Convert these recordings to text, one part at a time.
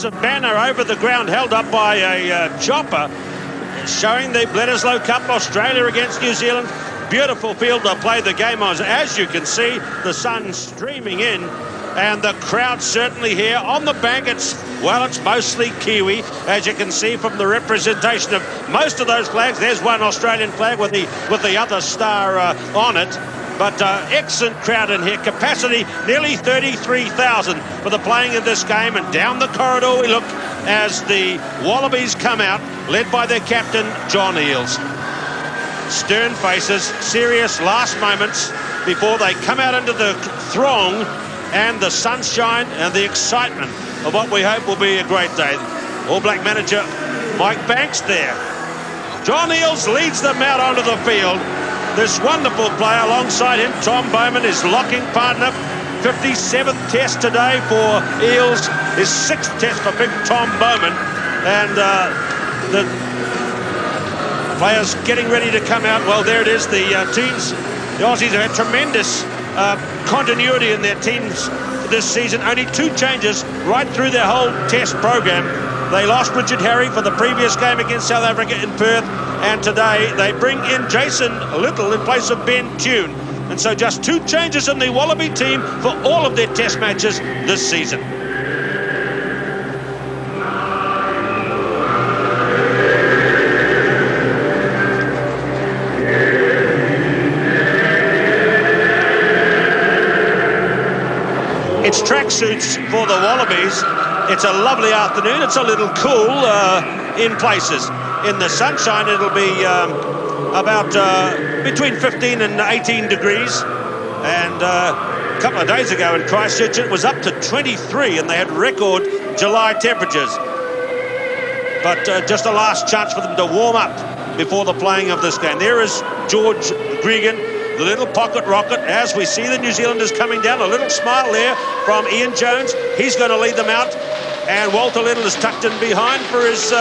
A banner over the ground held up by a chopper showing the Bledisloe Cup, Australia against New Zealand. Beautiful field to play the game on. As you can see, the sun streaming in, and the crowd certainly here on the bank. It's mostly Kiwi, as you can see from the representation of most of those flags. There's one Australian flag with the other star on it. But excellent crowd in here. Capacity nearly 33,000 for the playing of this game. And down the corridor we look as the Wallabies come out, led by their captain, John Eales. Stern faces, serious last moments before they come out into the throng and the sunshine and the excitement of what we hope will be a great day. All Black manager Mike Banks there. John Eales leads them out onto the field. This wonderful player alongside him, Tom Bowman, his locking partner. 57th test today for Eales, his 6th test for big Tom Bowman. And the players getting ready to come out. Well, there it is, the teams. The Aussies have had tremendous continuity in their teams this season. Only 2 changes right through their whole test program. They lost Richard Harry for the previous game against South Africa in Perth, and today they bring in Jason Little in place of Ben Tune. And so just 2 changes in the Wallaby team for all of their test matches this season. It's tracksuits for the Wallabies. It's a lovely afternoon. It's a little cool in places. In the sunshine, it'll be about between 15 and 18 degrees. And a couple of days ago in Christchurch, it was up to 23, and they had record July temperatures. But just a last chance for them to warm up before the playing of this game. There is George Gregan, the little pocket rocket, as we see the New Zealanders coming down. A little smile there from Ian Jones. He's going to lead them out. And Walter Little is tucked in behind for his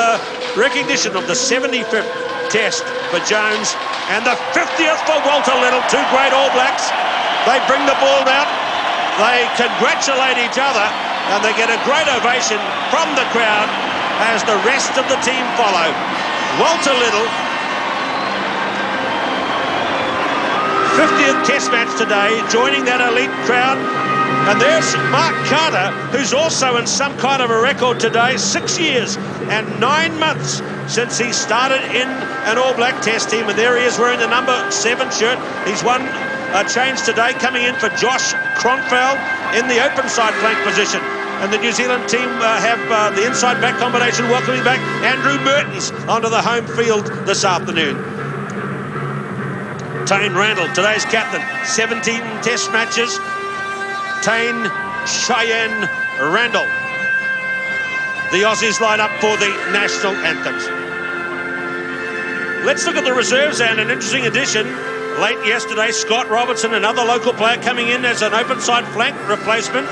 recognition of the 75th test for Jones and the 50th for Walter Little. 2 great All Blacks. They bring the ball down. They congratulate each other, and they get a great ovation from the crowd as the rest of the team follow. Walter Little, 50th test match today, joining that elite crowd. And there's Mark Carter, who's also in some kind of a record today. 6 years and 9 months since he started in an All Black test team. And there he is wearing the number 7 shirt. He's won a change today, coming in for Josh Kronfeld in the open side flank position. And the New Zealand team have the inside back combination, welcoming back Andrew Mertens onto the home field this afternoon. Tane Randall, today's captain, 17 test matches. Tane Cheyenne Randall. The Aussies line up for the national anthems. Let's look at the reserves, and an interesting addition. Late yesterday, Scott Robertson, another local player, coming in as an open side flank replacement.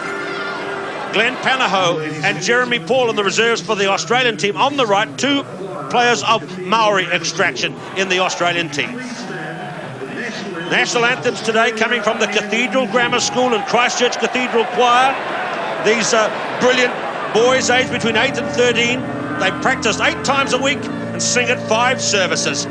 Glenn Panaho and Jeremy Paul in the reserves for the Australian team. On the right, 2 players of Maori extraction in the Australian team. National anthems today coming from the Cathedral Grammar School and Christchurch Cathedral Choir. These brilliant boys aged between 8 and 13. They practice 8 times a week and sing at 5 services.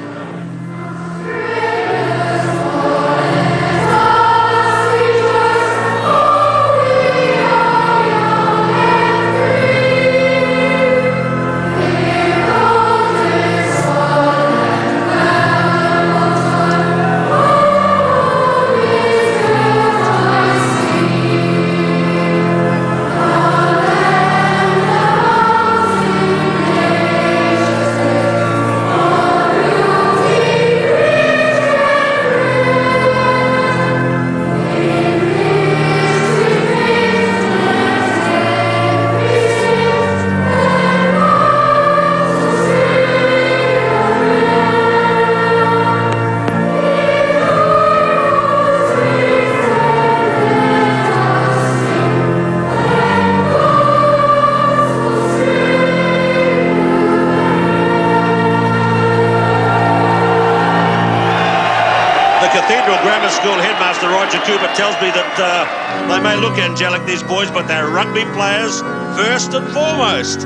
Cathedral Grammar School headmaster Roger Cooper tells me that they may look angelic, these boys, but they're rugby players first and foremost.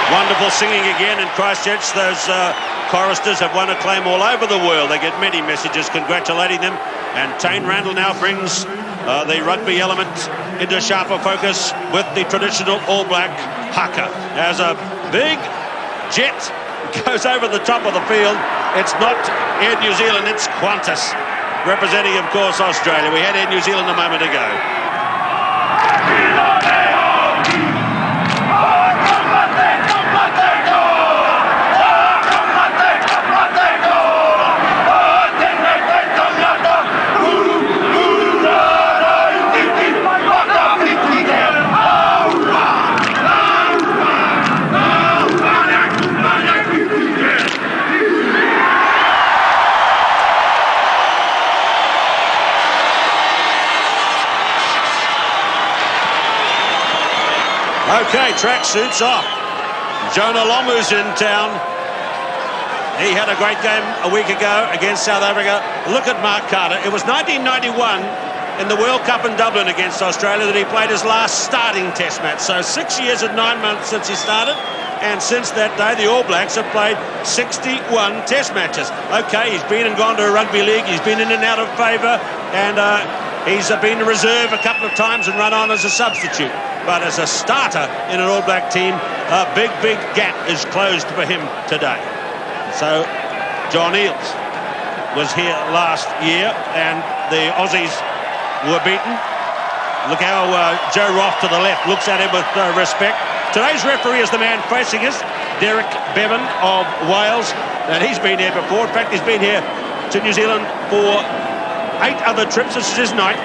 Wonderful singing again in Christchurch. Those choristers have won acclaim all over the world. They get many messages congratulating them. And Tane Randall now brings the rugby element into sharper focus with the traditional All Black haka. As a big jet goes over the top of the field, it's not Air New Zealand, it's Qantas, representing, of course, Australia. We had Air New Zealand a moment ago. Okay, tracksuits off. Jonah Lomu's in town. He had a great game a week ago against South Africa. Look at Mark Carter. It was 1991 in the World Cup in Dublin against Australia that he played his last starting test match. So 6 years and 9 months since he started. And since that day, the All Blacks have played 61 test matches. Okay, he's been and gone to a rugby league. He's been in and out of favour. And he's been a reserve a couple of times and run on as a substitute. But as a starter in an All Black team, a big gap is closed for him today. So John Eales was here last year and the Aussies were beaten. Look how Joe Roth to the left looks at him with respect. Today's referee is the man facing us, Derek Bevan of Wales, and he's been here before. In fact, he's been here to New Zealand for 8 other trips. This is his 9th.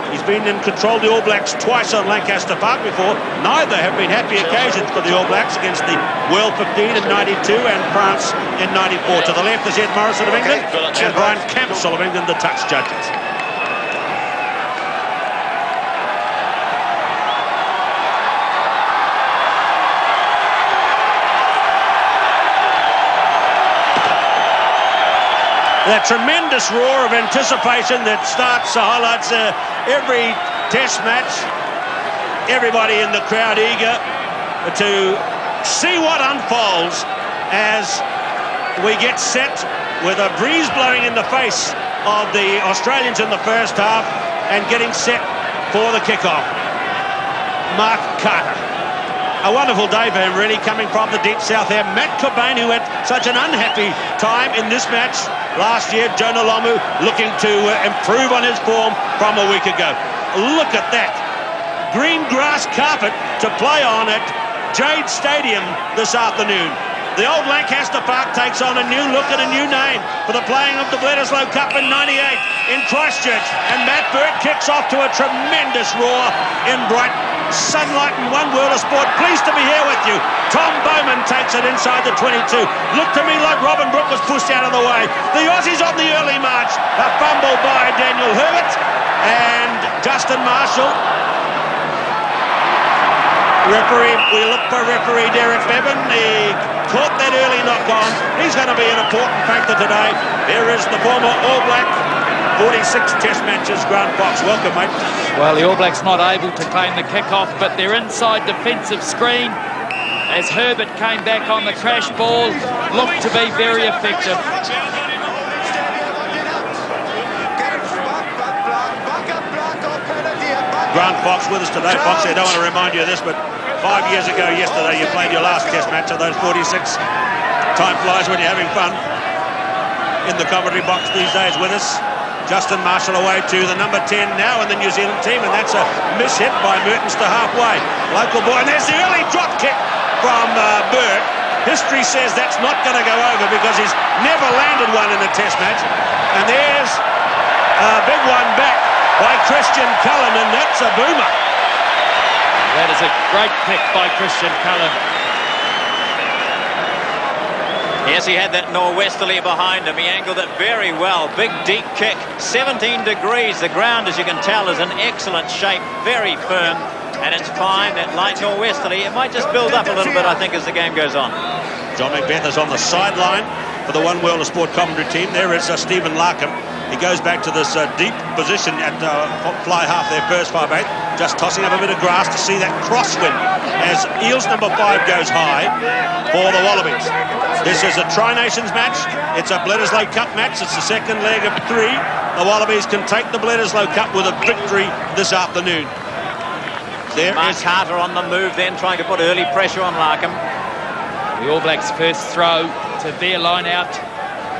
He's been in control of the All Blacks twice on Lancaster Park before. Neither have been happy occasions for the All Blacks against the World 15 in 92 and France in 94. To the left is Ed Morrison of England and Brian Campbell of England, the touch judges. That tremendous roar of anticipation that highlights every test match. Everybody in the crowd eager to see what unfolds as we get set with a breeze blowing in the face of the Australians in the first half and getting set for the kickoff. Mark Carter. A wonderful day for him, really, coming from the deep south there. Matt Cobain, who had such an unhappy time in this match last year. Jonah Lomu looking to improve on his form from a week ago. Look at that. Green grass carpet to play on at Jade Stadium this afternoon. The old Lancaster Park takes on a new look and a new name for the playing of the Bledisloe Cup in '98 in Christchurch. And Matt Bird kicks off to a tremendous roar in bright sunlight and one world of sport. Pleased to be here with you. Tom Bowman takes it inside the 22. Looked to me like Robin Brooke was pushed out of the way. The Aussies on the early march. A fumble by Daniel Herbert and Justin Marshall. Referee, we look for referee Derek Bevan. He caught that early knock on. He's going to be an important factor today. There is the former All Black, 46 test matches, Grant Fox. Welcome, mate. Well, the All Blacks not able to claim the kickoff, but their inside defensive screen, as Herbert came back on the crash ball, looked to be very effective. Grant Fox with us today. Fox, I don't want to remind you of this, but 5 years ago yesterday, you played your last test match of those 46. Time flies when you're having fun. In the commentary box these days with us, Justin Marshall away to the number 10 now in the New Zealand team, and that's a miss-hit by Mertens to halfway. Local boy, and there's the early drop kick from Burke. History says that's not going to go over because he's never landed one in a test match. And there's a big one back by Christian Cullen, and that's a boomer. That is a great pick by Christian Cullen. Yes, he had that nor'westerly behind him. He angled it very well. Big, deep kick. 17 degrees. The ground, as you can tell, is in excellent shape. Very firm. And it's fine. That light nor'westerly, it might just build up a little bit, I think, as the game goes on. John Macbeth is on the sideline for the One World of Sport commentary team. There is Stephen Larkham. He goes back to this deep position at fly half their first 5/8, just tossing up a bit of grass to see that crosswind as Eels number 5 goes high for the Wallabies. This is a Tri-Nations match. It's a Bledisloe Cup match. It's the second leg of 3. The Wallabies can take the Bledisloe Cup with a victory this afternoon. There is Carter on the move then, trying to put early pressure on Larkham. The All Blacks' first throw to their line-out.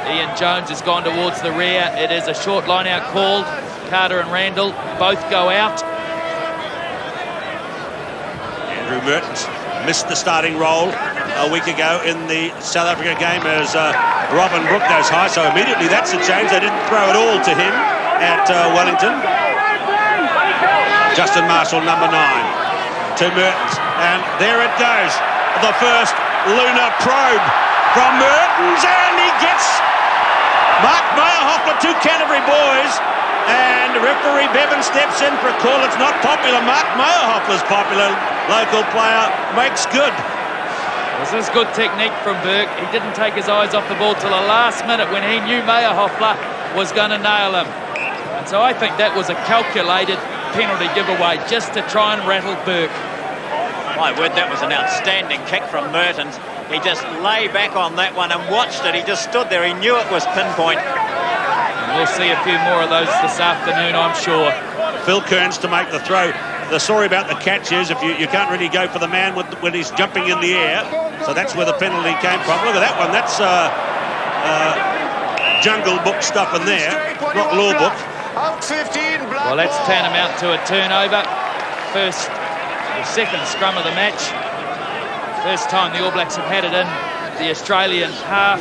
Ian Jones has gone towards the rear. It is a short line-out called. Carter and Randall both go out. Andrew Mertens missed the starting role a week ago in the South Africa game as Robin Brooke goes high, so immediately that's a change. They didn't throw it all to him at Wellington. Justin Marshall, number 9, to Mertens, and there it goes. The first lunar probe from Mertens, and he gets Mark Meyerhoffler, 2 Canterbury boys, and referee Bevan steps in for a call. It's not popular. Mark Meyerhoffler's popular. Local player makes good. This is good technique from Burke. He didn't take his eyes off the ball till the last minute when he knew Meyerhoffler was going to nail him. And so I think that was a calculated penalty giveaway just to try and rattle Burke. My word, that was an outstanding kick from Mertens. He just lay back on that one and watched it. He just stood there. He knew it was pinpoint. And we'll see a few more of those this afternoon, I'm sure. Phil Kearns to make the throw. The story about the catch is if you can't really go for the man when he's jumping in the air. So that's where the penalty came from. Look at that one. That's Jungle Book stuff in there, not law book. Well, that's tantamount to a turnover. Second scrum of the match. First time the All Blacks have had it in the Australian half.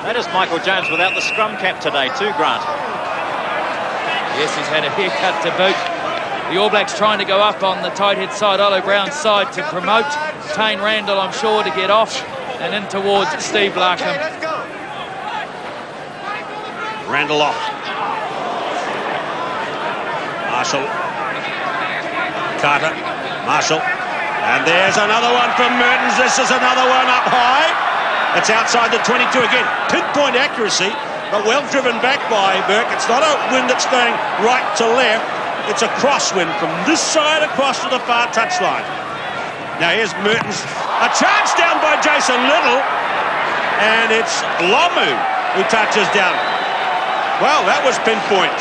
That is Michael Jones without the scrum cap today too, Grant. Yes, he's had a haircut to boot. The All Blacks trying to go up on the tight head side, Olo Brown's side, to promote Tane Randall, I'm sure, to get off and in towards Steve Larkham. Randall off. Marshall. Carter. Marshall. And there's another one from Mertens. This is another one up high. It's outside the 22 again. Pinpoint accuracy, but well driven back by Burke. It's not a wind that's going right to left. It's a crosswind from this side across to the far touchline. Now here's Mertens. A charge down by Jason Little. And it's Lomu who touches down. Well, that was pinpoint.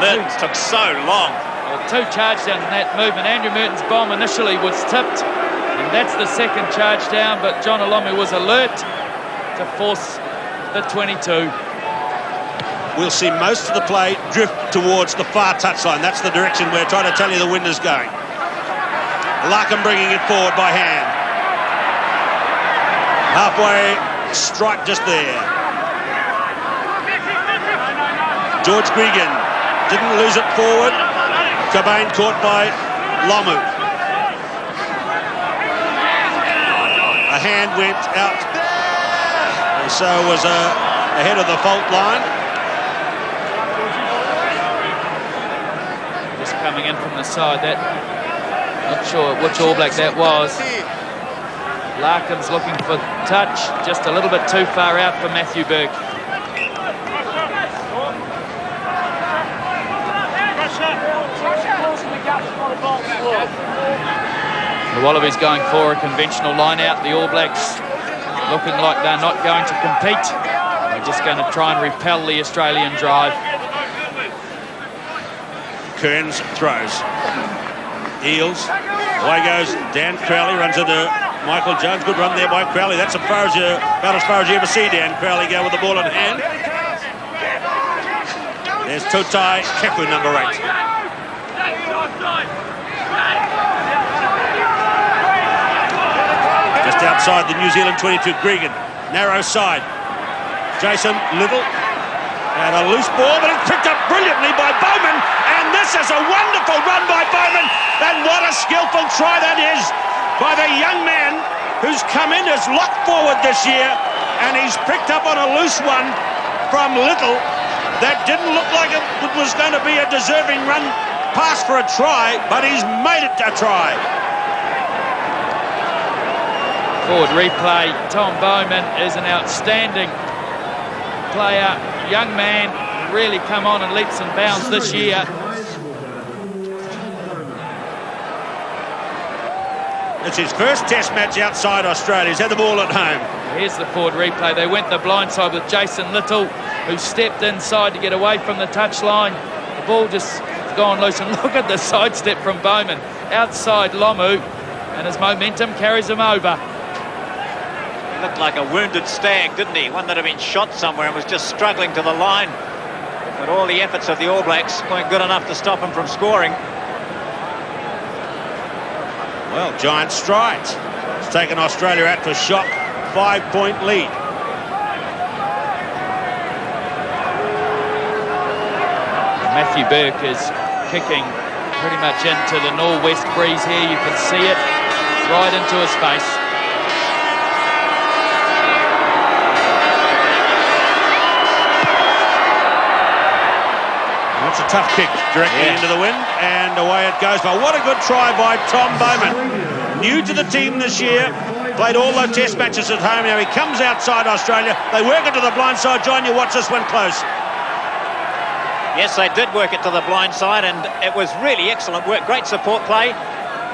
Mertens took so long. Well, 2 charge downs in that movement. Andrew Mertens' bomb initially was tipped, and that's the second charge down, but John Olomu was alert to force the 22. We'll see most of the play drift towards the far touchline. That's the direction we're trying to tell you the wind is going. Larkham bringing it forward by hand. Halfway strike just there. George Gregan didn't lose it forward. Cobain caught by Lomu. A hand went out, and so was ahead of the fault line. Just coming in from the side. That, not sure which All Black that was. Larkham's looking for touch, just a little bit too far out for Matthew Burke. The Wallabies going for a conventional line-out. The All Blacks looking like they're not going to compete. They're just going to try and repel the Australian drive. Kearns throws. Eels Away goes Dan Crowley, runs into Michael Jones. Good run there by Crowley. That's about as far as you ever see Dan Crowley go with the ball in hand. There's Tutai Kepu, number 8. Just outside the New Zealand 22, Gregan. Narrow side. Jason Little. And a loose ball, but it's picked up brilliantly by Bowman. And this is a wonderful run by Bowman. And what a skillful try that is by the young man who's come in as lock forward this year. And he's picked up on a loose one from Little. That didn't look like it was going to be a deserving run pass for a try, but he's made it a try. Forward replay. Tom Bowman is an outstanding player, young man, really come on in leaps and bounds this year. It's his first test match outside Australia. He's had the ball at home. Here's the forward replay. They went the blind side with Jason Little, who stepped inside to get away from the touchline. The ball just gone loose, and look at the sidestep from Bowman. Outside Lomu, and his momentum carries him over. Looked like a wounded stag, didn't he? One that had been shot somewhere and was just struggling to the line. But all the efforts of the All Blacks weren't good enough to stop him from scoring. Well, giant strides. It's taken Australia out to a shock 5-point lead. Matthew Burke is kicking pretty much into the northwest breeze here. You can see it right into his face. That's a tough kick directly into the wind, and away it goes. But what a good try by Tom Bowman. New to the team this year, played all those test matches at home. Now he comes outside Australia. They work it to the blind side. John, you watch this one close. Yes, they did work it to the blind side, and it was really excellent work. Great support play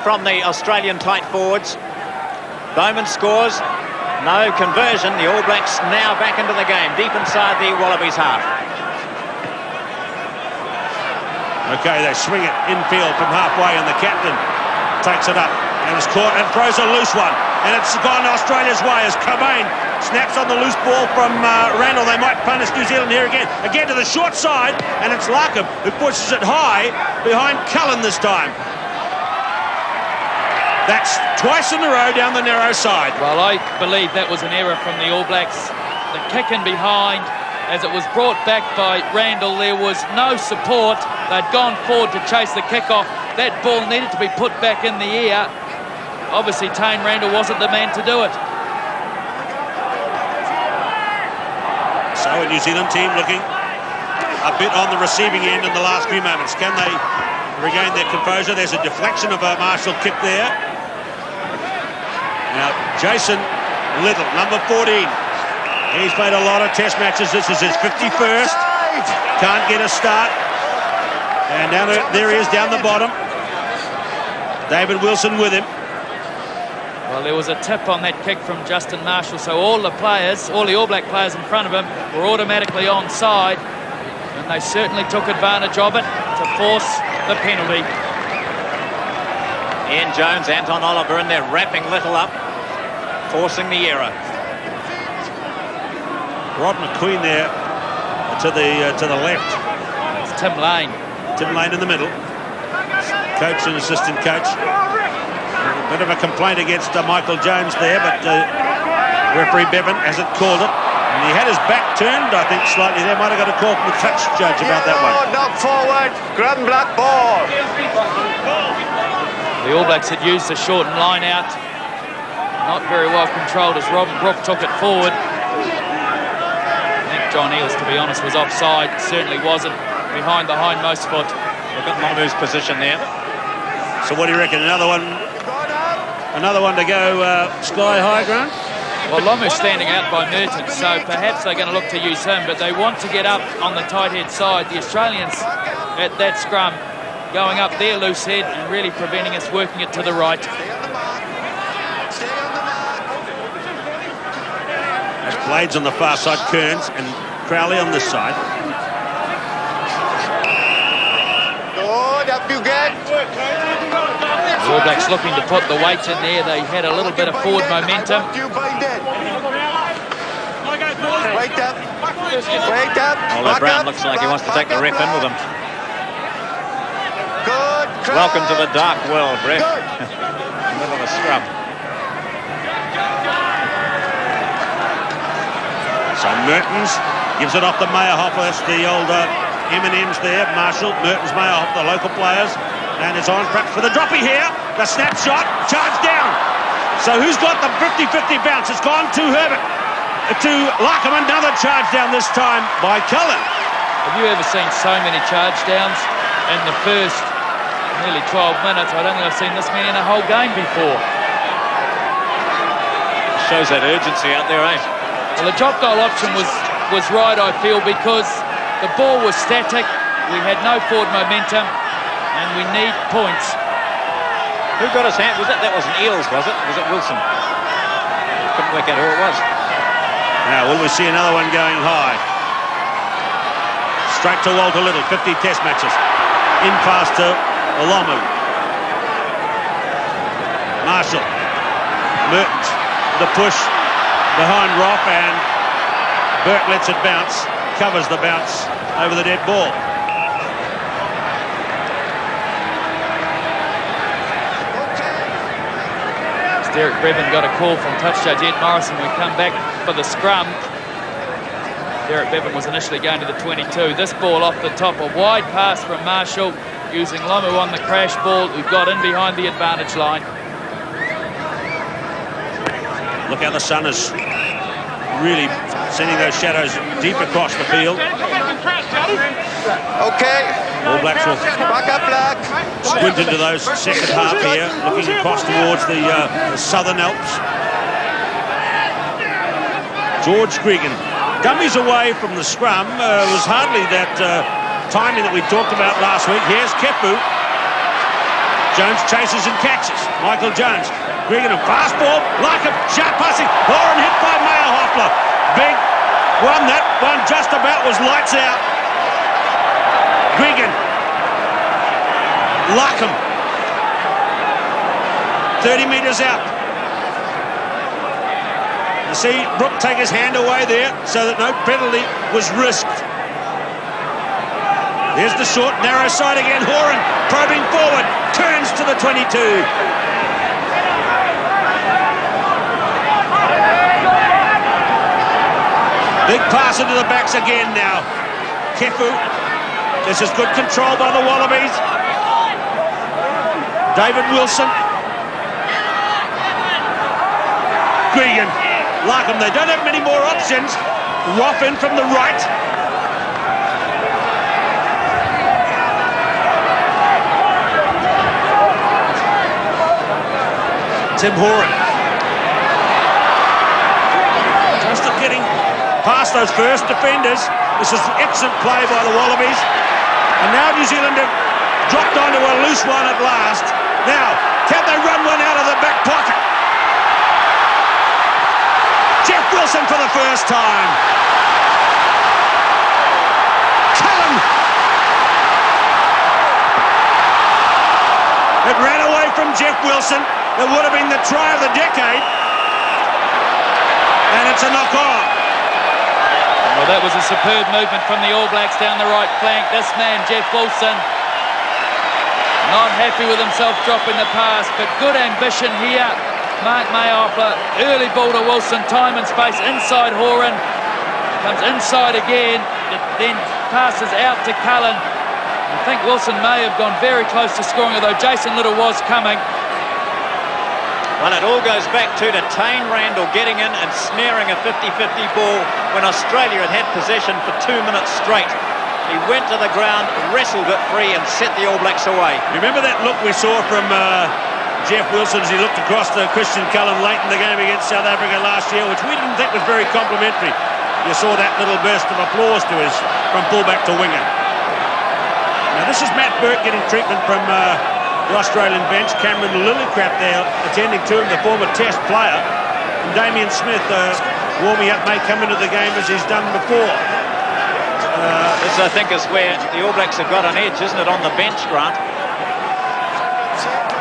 from the Australian tight forwards. Bowman scores. No conversion. The All Blacks now back into the game, deep inside the Wallabies half. Okay, they swing it infield from halfway, and the captain takes it up and is caught and throws a loose one. And it's gone Australia's way as Cobain snaps on the loose ball from Randall. They might punish New Zealand here again. Again to the short side, and it's Larkham who pushes it high behind Cullen this time. That's twice in a row down the narrow side. Well, I believe that was an error from the All Blacks. The kick in behind, as it was brought back by Randall, there was no support. They'd gone forward to chase the kickoff. That ball needed to be put back in the air. Obviously, Tane Randall wasn't the man to do it. So a New Zealand team looking a bit on the receiving end in the last few moments. Can they regain their composure? There's a deflection of a Marshall kick there. Now, Jason Little, number 14. He's played a lot of test matches. This is his 51st. Can't get a start. And now there he is down the bottom. David Wilson with him. Well, there was a tip on that kick from Justin Marshall, so all the All Black players in front of him were automatically onside, and they certainly took advantage of it to force the penalty. Ian Jones, Anton Oliver in there wrapping Little up, forcing the error. Rod McQueen there to the left. It's Tim Lane. Tim Lane in the middle. Coach and assistant coach. A bit of a complaint against Michael Jones there, but referee Bevan hasn't called it. And he had his back turned, I think, slightly there. Might have got a call from the touch judge about that one. Knock forward, grab black ball. The All Blacks had used the shortened line out. Not very well controlled as Robin Brooke took it forward. I think John Eales, to be honest, was offside. Certainly wasn't behind the hindmost foot. Look at Mamu's position there. So what do you reckon? Another one to go sky high, Grant? Well, Lomu's standing out by Merton, so perhaps they're going to look to use him, but they want to get up on the tight head side. The Australians at that scrum going up their loose head and really preventing us working it to the right. There's Blades on the far side, Kearns, and Crowley on this side. Good, up you get. The All Blacks looking to put the weight in there. They had a little bit of forward momentum. Wait up. Wait up. Although Brown looks like he wants to take the ref in with him. Good. Welcome to the dark world, ref. Middle of a scrum. So Mertens gives it off to Meyerhoff. That's the old M&Ms there. Marshall, Mertens, Meyerhoff, the local players. And it's on perhaps for the droppy here. The snapshot, charge down. So who's got the 50-50 bounce? It's gone to Herbert. To Larkham, another charge down this time by Cullen. Have you ever seen so many charge downs in the first nearly 12 minutes? I don't think I've seen this many in a whole game before. Shows that urgency out there, eh? Well, the drop goal option was right, I feel, because the ball was static. We had no forward momentum, and we need points. Who got his hand? That wasn't Eels, was it? Was it Wilson? Couldn't work out who it was. Now, will we see another one going high? Straight to Walter Little, 50 test matches. In pass to Olomu. Marshall. Mertens. The push behind Roth, and Burke lets it bounce. Covers the bounce over the dead ball. Derek Bevan got a call from touch judge Ed Morrison. We come back for the scrum. Derek Bevan was initially going to the 22. This ball off the top, a wide pass from Marshall, using Lomu on the crash ball, who got in behind the advantage line. Look how the sun is really sending those shadows deep across the field. Okay. All Blacks will Back up, Black. squint into those second half here, looking across towards the Southern Alps. George Gregan. Dummies away from the scrum. Was hardly that timing that we talked about last week. Here's Kepu. Jones chases and catches. Michael Jones. Gregan a fast ball. Larkham, sharp passing. Horan hit by Meyerhoff. Big one. That one just about was lights out. Gregan. Larkham. 30 metres out. You see Brooke take his hand away there so that no penalty was risked. Here's the short, narrow side again. Horan probing forward. Turns to the 22. Big pass into the backs again now. Kefu. This is good control by the Wallabies. David Wilson. Gregan. Larkham, they don't have many more options. Roth in from the right. Tim Horan. Just getting past those first defenders. This is excellent play by the Wallabies. And now New Zealand have dropped onto a loose one at last. Now, can they run one out of the back pocket? Jeff Wilson for the first time. Cullen. It ran away from Jeff Wilson. It would have been the try of the decade. And it's a knock-on. Well, that was a superb movement from the All Blacks down the right flank. This man, Jeff Wilson, not happy with himself dropping the pass, but good ambition here. Mark Meyerhoff, early ball to Wilson, time and space inside Horan. Comes inside again, then passes out to Cullen. I think Wilson may have gone very close to scoring, although Jason Little was coming. Well, it all goes back to Tane Randall getting in and snaring a 50-50 ball when Australia had possession for 2 minutes straight. He went to the ground, wrestled it free and set the All Blacks away. Remember that look we saw from Jeff Wilson as he looked across to Christian Cullen late in the game against South Africa last year, which we didn't think was very complimentary. You saw that little burst of applause to his from fullback to winger. Now this is Matt Burke getting treatment from the Australian bench. Cameron Lillicrap there attending to him, the former Test player. And Damien Smith warming up, may come into the game as he's done before. This, I think, is where the All Blacks have got an edge, isn't it, on the bench, Grant?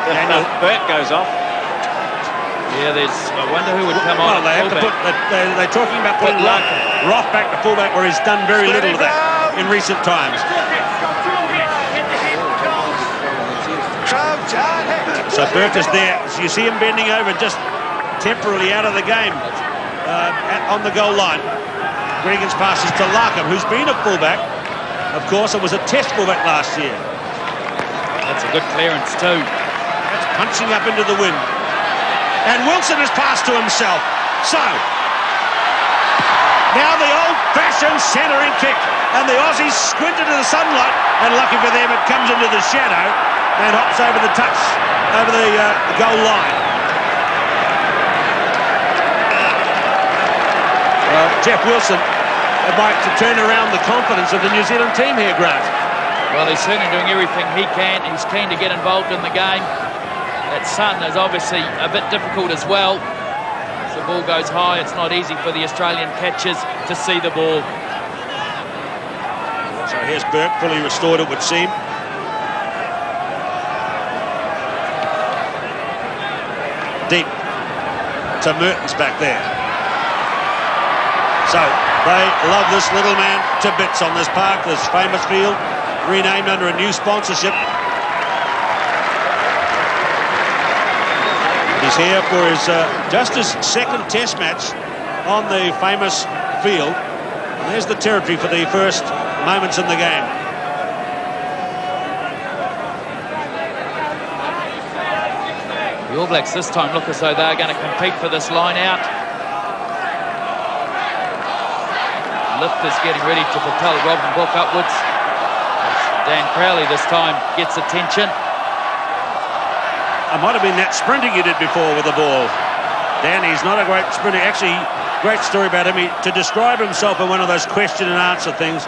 Burt goes off. Yeah, I wonder who would come Well, on. they have to put. They're talking about putting Roth back to fullback, where he's done very little of that in recent times. So Burke is there. So you see him bending over, just temporarily out of the game on the goal line. Gregan's passes to Larkham, who's been a fullback. Of course, it was a test fullback last year. That's a good clearance too. That's punching up into the wind. And Wilson has passed to himself. So, now the old-fashioned centering kick. And the Aussies squint into the sunlight. And lucky for them, it comes into the shadow and hops over the touch, over the goal line. Jeff Wilson would like to turn around the confidence of the New Zealand team here, Grant. Well, he's certainly doing everything he can. He's keen to get involved in the game. That sun is obviously a bit difficult as well. As the ball goes high, it's not easy for the Australian catchers to see the ball. So here's Burke, fully restored, it would seem. Deep to Mertens back there. So they love this little man to bits on this park, this famous field, renamed under a new sponsorship. He's here for his just his second test match on the famous field. And there's the territory for the first moments in the game. The All Blacks this time look as though they're going to compete for this line out. Lifters getting ready to propel Robin Book upwards. Dan Crowley this time gets attention. It might have been that sprinting he did before with the ball. Danny's not a great sprinter. Actually, great story about him. To describe himself in one of those question and answer things,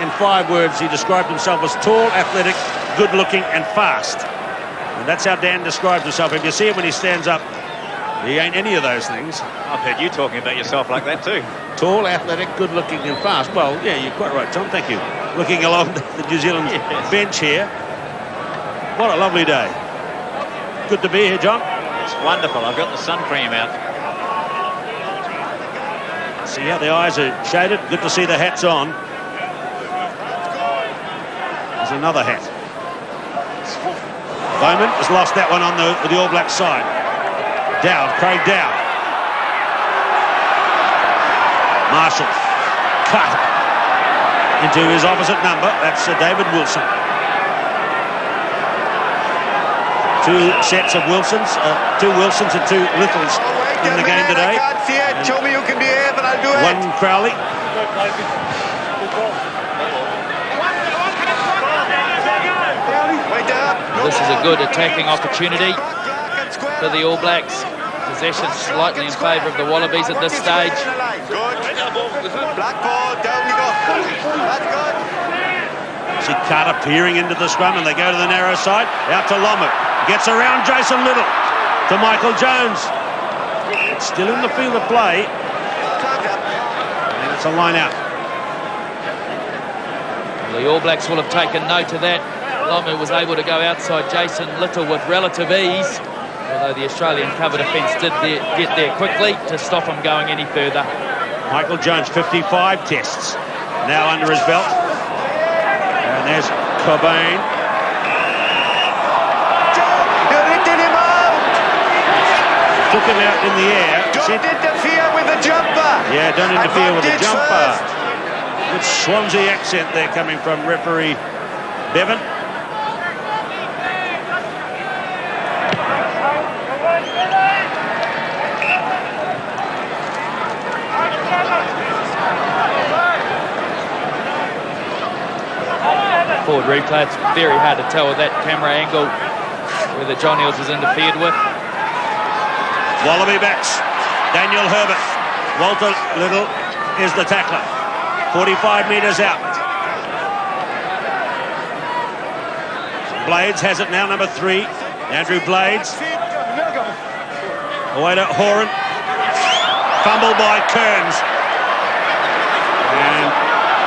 in 5 words, he described himself as tall, athletic, good-looking and fast. And that's how Dan describes himself. If you see him when he stands up, he ain't any of those things. I've heard you talking about yourself like that too. Tall, athletic, good-looking and fast. Well, yeah, you're quite right, Tom. Thank you. Looking along the New Zealand bench here. What a lovely day. Good to be here, John. It's wonderful. I've got the sun cream out. See how the eyes are shaded. Good to see the hats on. There's another hat. Bowman has lost that one on the All Black side. Dowd, Craig Dowd. Marshall cut into his opposite number. That's David Wilson. 2 sets of Wilsons, 2 Wilsons and 2 Littles in the game today. I can't see it. Show me you can behave and I'll do it. 1 Crowley. This is a good attacking opportunity for the All Blacks. Possession slightly in favour of the Wallabies at this stage. Good. Black ball, down you go. That's good. See Carter peering into the scrum and they go to the narrow side. Out to Lomu. Gets around Jason Little. To Michael Jones. Still in the field of play. And it's a line out. The All Blacks will have taken note of that. Lomu was able to go outside Jason Little with relative ease, although the Australian cover defence did get there quickly to stop him going any further. Michael Jones, 55 tests now under his belt. And there's Cobain. You're hitting him out. Took him out in the air. Don't interfere with the jumper. Yeah, don't interfere with the Advantage jumper. first. Good Swansea accent there coming from referee Bevan. Forward replay, it's very hard to tell with that camera angle whether John Eales was interfered with. Wallaby backs. Daniel Herbert. Walter Little is the tackler. 45 metres out. Blades has it now, number 3. Andrew Blades. Away to Horan. Fumble by Kearns. And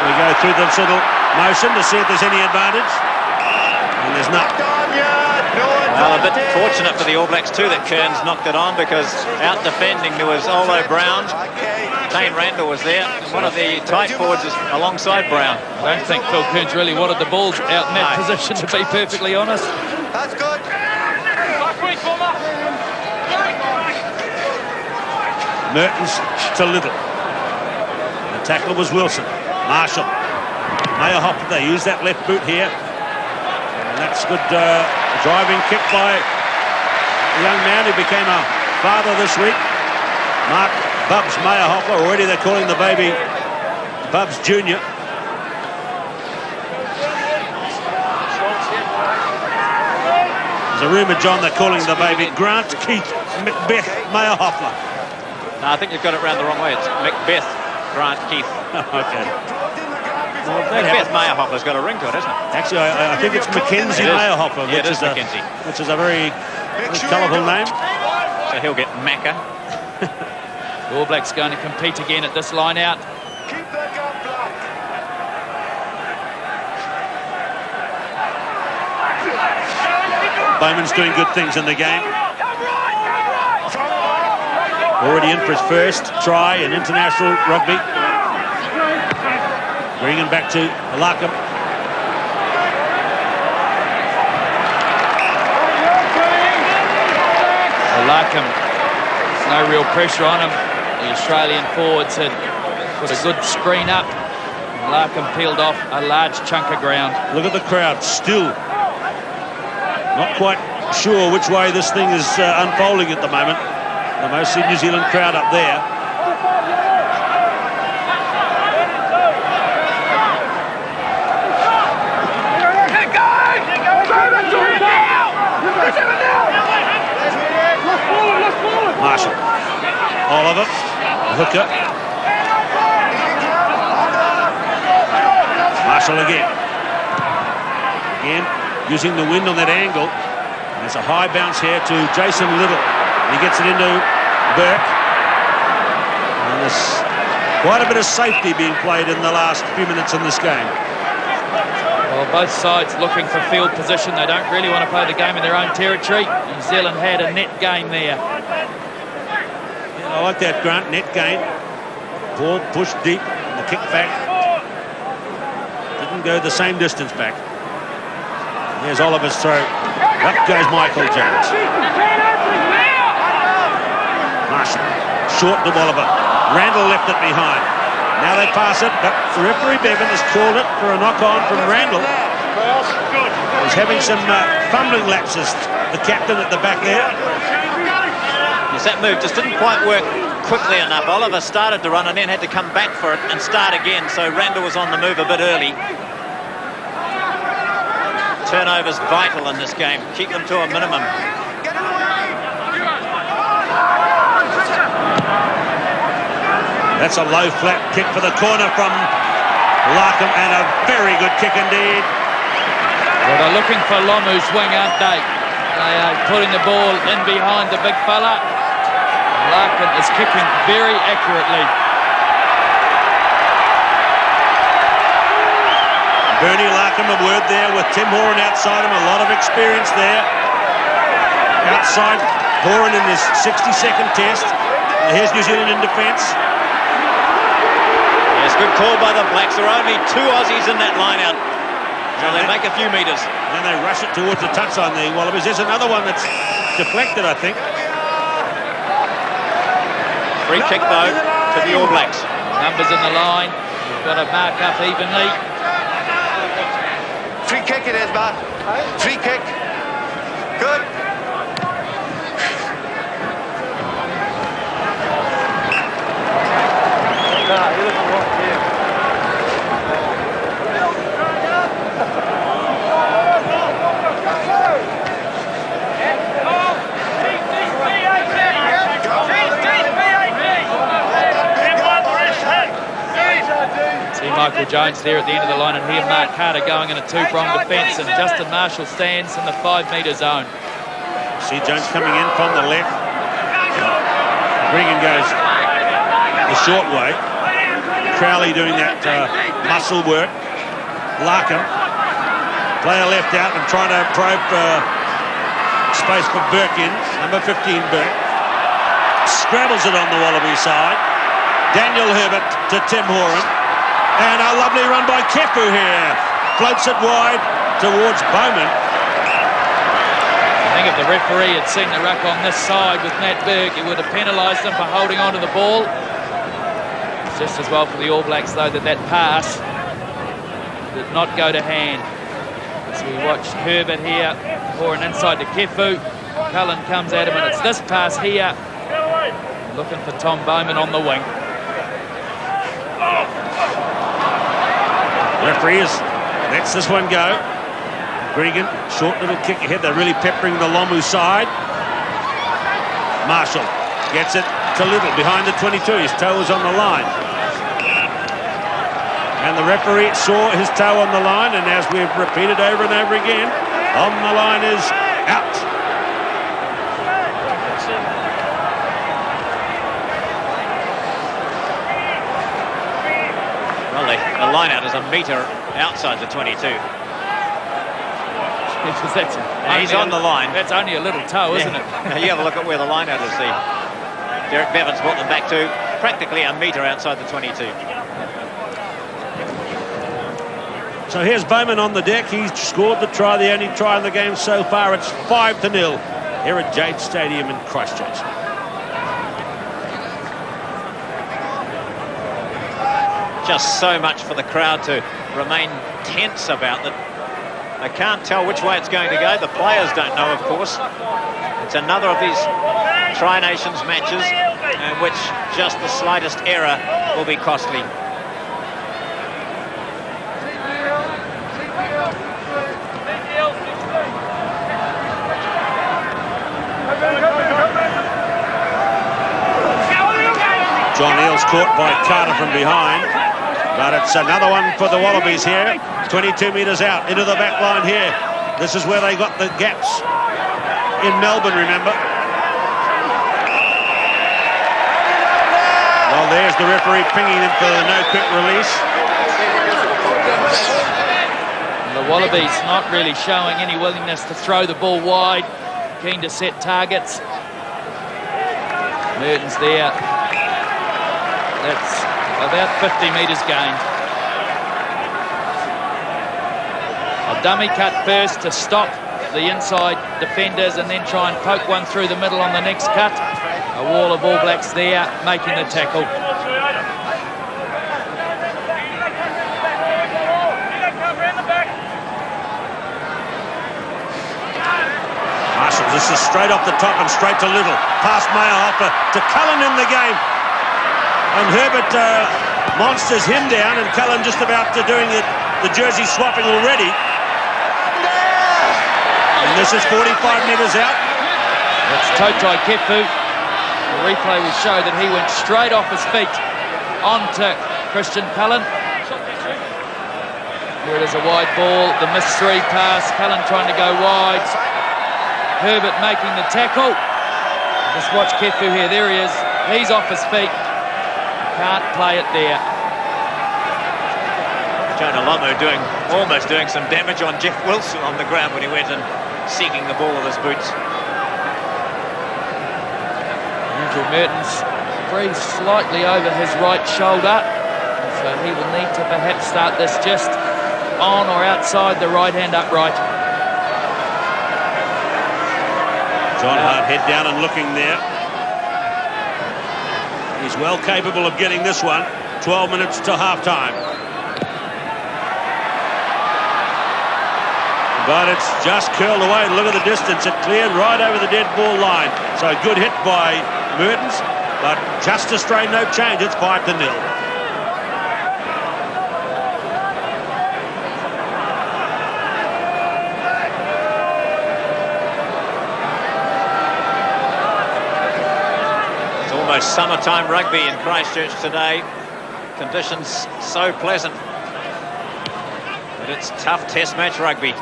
we go through this little motion to see if there's any advantage. And there's not. No Well, a bit fortunate for the All Blacks too that Kearns knocked it on, because out defending there was Olo Brown. Kane Randall was there. One of the tight forwards is alongside Brown. I don't think Phil Kearns really wanted the balls out in that position, to be perfectly honest. That's good. Mertens to Little. The tackle was Wilson. Marshall. Mayerhoff, they use that left boot here. And that's good driving kick by a young man who became a father this week. Mark Bubs Mayerhoff. Already they're calling the baby Bubs Jr. There's a rumour, John, they're calling the baby Grant Keith Macbeth Mayerhoff. No, I think you've got it round the wrong way. It's Macbeth Grant Keith. Okay. Well, Macbeth Mayerhoff's got a ring to it, isn't it? Actually, I think it's Mackenzie Mayerhoff, yeah, which is a very colourful name. So he'll get Macca. The All Blacks going to compete again at this line out. Keep that gun black. Bowman's doing good things in the game. Already in for his first try in international rugby. Bringing back to Larkham. Larkham, there's no real pressure on him. The Australian forwards had put a good screen up. Larkham peeled off a large chunk of ground. Look at the crowd, still not quite sure which way this thing is unfolding at the moment. The mostly New Zealand crowd up there. Marshall. Oliver. Hooker. Marshall again. Again, using the wind on that angle. There's a high bounce here to Jason Little. He gets it into Burke. And there's quite a bit of safety being played in the last few minutes in this game. Well, both sides looking for field position. They don't really want to play the game in their own territory. New Zealand had a net gain there. Yeah, I like that, Grant. Net gain. Ball pushed deep. And the kick back didn't go the same distance back. Here's Oliver's throw. Up goes Michael Jones. Marshall. Short to Oliver. Randall left it behind. Now they pass it, but referee Bevan has called it for a knock-on from Randall. He's having some fumbling lapses, the captain at the back there. Yes, that move just didn't quite work quickly enough. Oliver started to run and then had to come back for it and start again, so Randall was on the move a bit early. Turnovers vital in this game. Keep them to a minimum. That's a low flat kick for the corner from Larkham, and a very good kick indeed. Well, they're looking for Lomu's wing, aren't they? They are putting the ball in behind the big fella. Larkham is kicking very accurately. Bernie Larkham, a word there with Tim Horan outside him, a lot of experience there. Outside Horan in his 60-second test. Here's New Zealand in defence. Yes, good call by the Blacks. There are only two Aussies in that line out, so they make a few metres. Then they rush it towards the touchline, the Wallabies. There's another one that's deflected, I think. Free kick, though, to the All Blacks. Numbers in the line. We've got to mark up evenly. Free kick it is, Matt. Free kick. Good. See Michael Jones there at the end of the line, and here Mark Carter going in a two-pronged defence, and Justin Marshall stands in the 5-metre zone. See Jones coming in from the left. Regan goes the short way. Crowley doing that muscle work. Larkham, player left out and trying to probe Space for Burke in, number 15 Burke. Scrabbles it on the Wallaby side. Daniel Herbert to Tim Horan. And a lovely run by Kefu here. Floats it wide towards Bowman. I think if the referee had seen the ruck on this side with Matt Burke, he would have penalised him for holding on to the ball. It's just as well for the All Blacks, though, that pass did not go to hand. So we watch Herbert here for an inside to Kefu. Cullen comes at him, and it's this pass here. Looking for Tom Bowman on the wing. Referee lets this one go. Gregan, short little kick ahead. They're really peppering the Lomu side. Marshall gets it to Little behind the 22. His toe was on the line. And the referee saw his toe on the line, and as we've repeated over and over again, on the line is out. Well, the line out is a metre outside the 22. He's on the line. That's only a little toe, isn't it? You have a look at where the line out is. See, Derek Bevan's brought them back to practically a metre outside the 22. So here's Bowman on the deck. He's scored the try, the only try in the game so far. It's 5-0 here at Jade Stadium in Christchurch. Just so much for the crowd to remain tense about that. They can't tell which way it's going to go. The players don't know, of course. It's another of these Tri-Nations matches in which just the slightest error will be costly. John Eales caught by Carter from behind. But it's another one for the Wallabies here. 22 metres out into the back line here. This is where they got the gaps in Melbourne, remember. Well, there's the referee pinging in for the no-quit release. The Wallabies not really showing any willingness to throw the ball wide. Keen to set targets. Merton's there. That's about 50 metres gained. A dummy cut first to stop the inside defenders and then try and poke one through the middle on the next cut. A wall of All Blacks there making the tackle. Marshall, this is straight off the top and straight to Little. Past Mayerhofer to Cullen in the game. And Herbert monsters him down, and Cullen just about to doing the jersey swapping already. And this is 45 metres out. That's Totai Kefu. The replay will show that he went straight off his feet onto Christian Cullen. Here it is, a wide ball, the missed three pass, Cullen trying to go wide. Herbert making the tackle. Just watch Kefu here, there he is. He's off his feet. Can't play it there. Jonah Lomu almost doing some damage on Jeff Wilson on the ground when he went and seeking the ball with his boots. Andrew Merton's breathed slightly over his right shoulder, so he will need to perhaps start this just on or outside the right hand upright. John Hart head down and looking there. He's well capable of getting this one. 12 minutes to half-time. But it's just curled away. Look at the distance. It cleared right over the dead ball line. So a good hit by Mertens, but just a straight, no change. It's 5-0. Summertime rugby in Christchurch today. Conditions so pleasant. But it's tough test match rugby.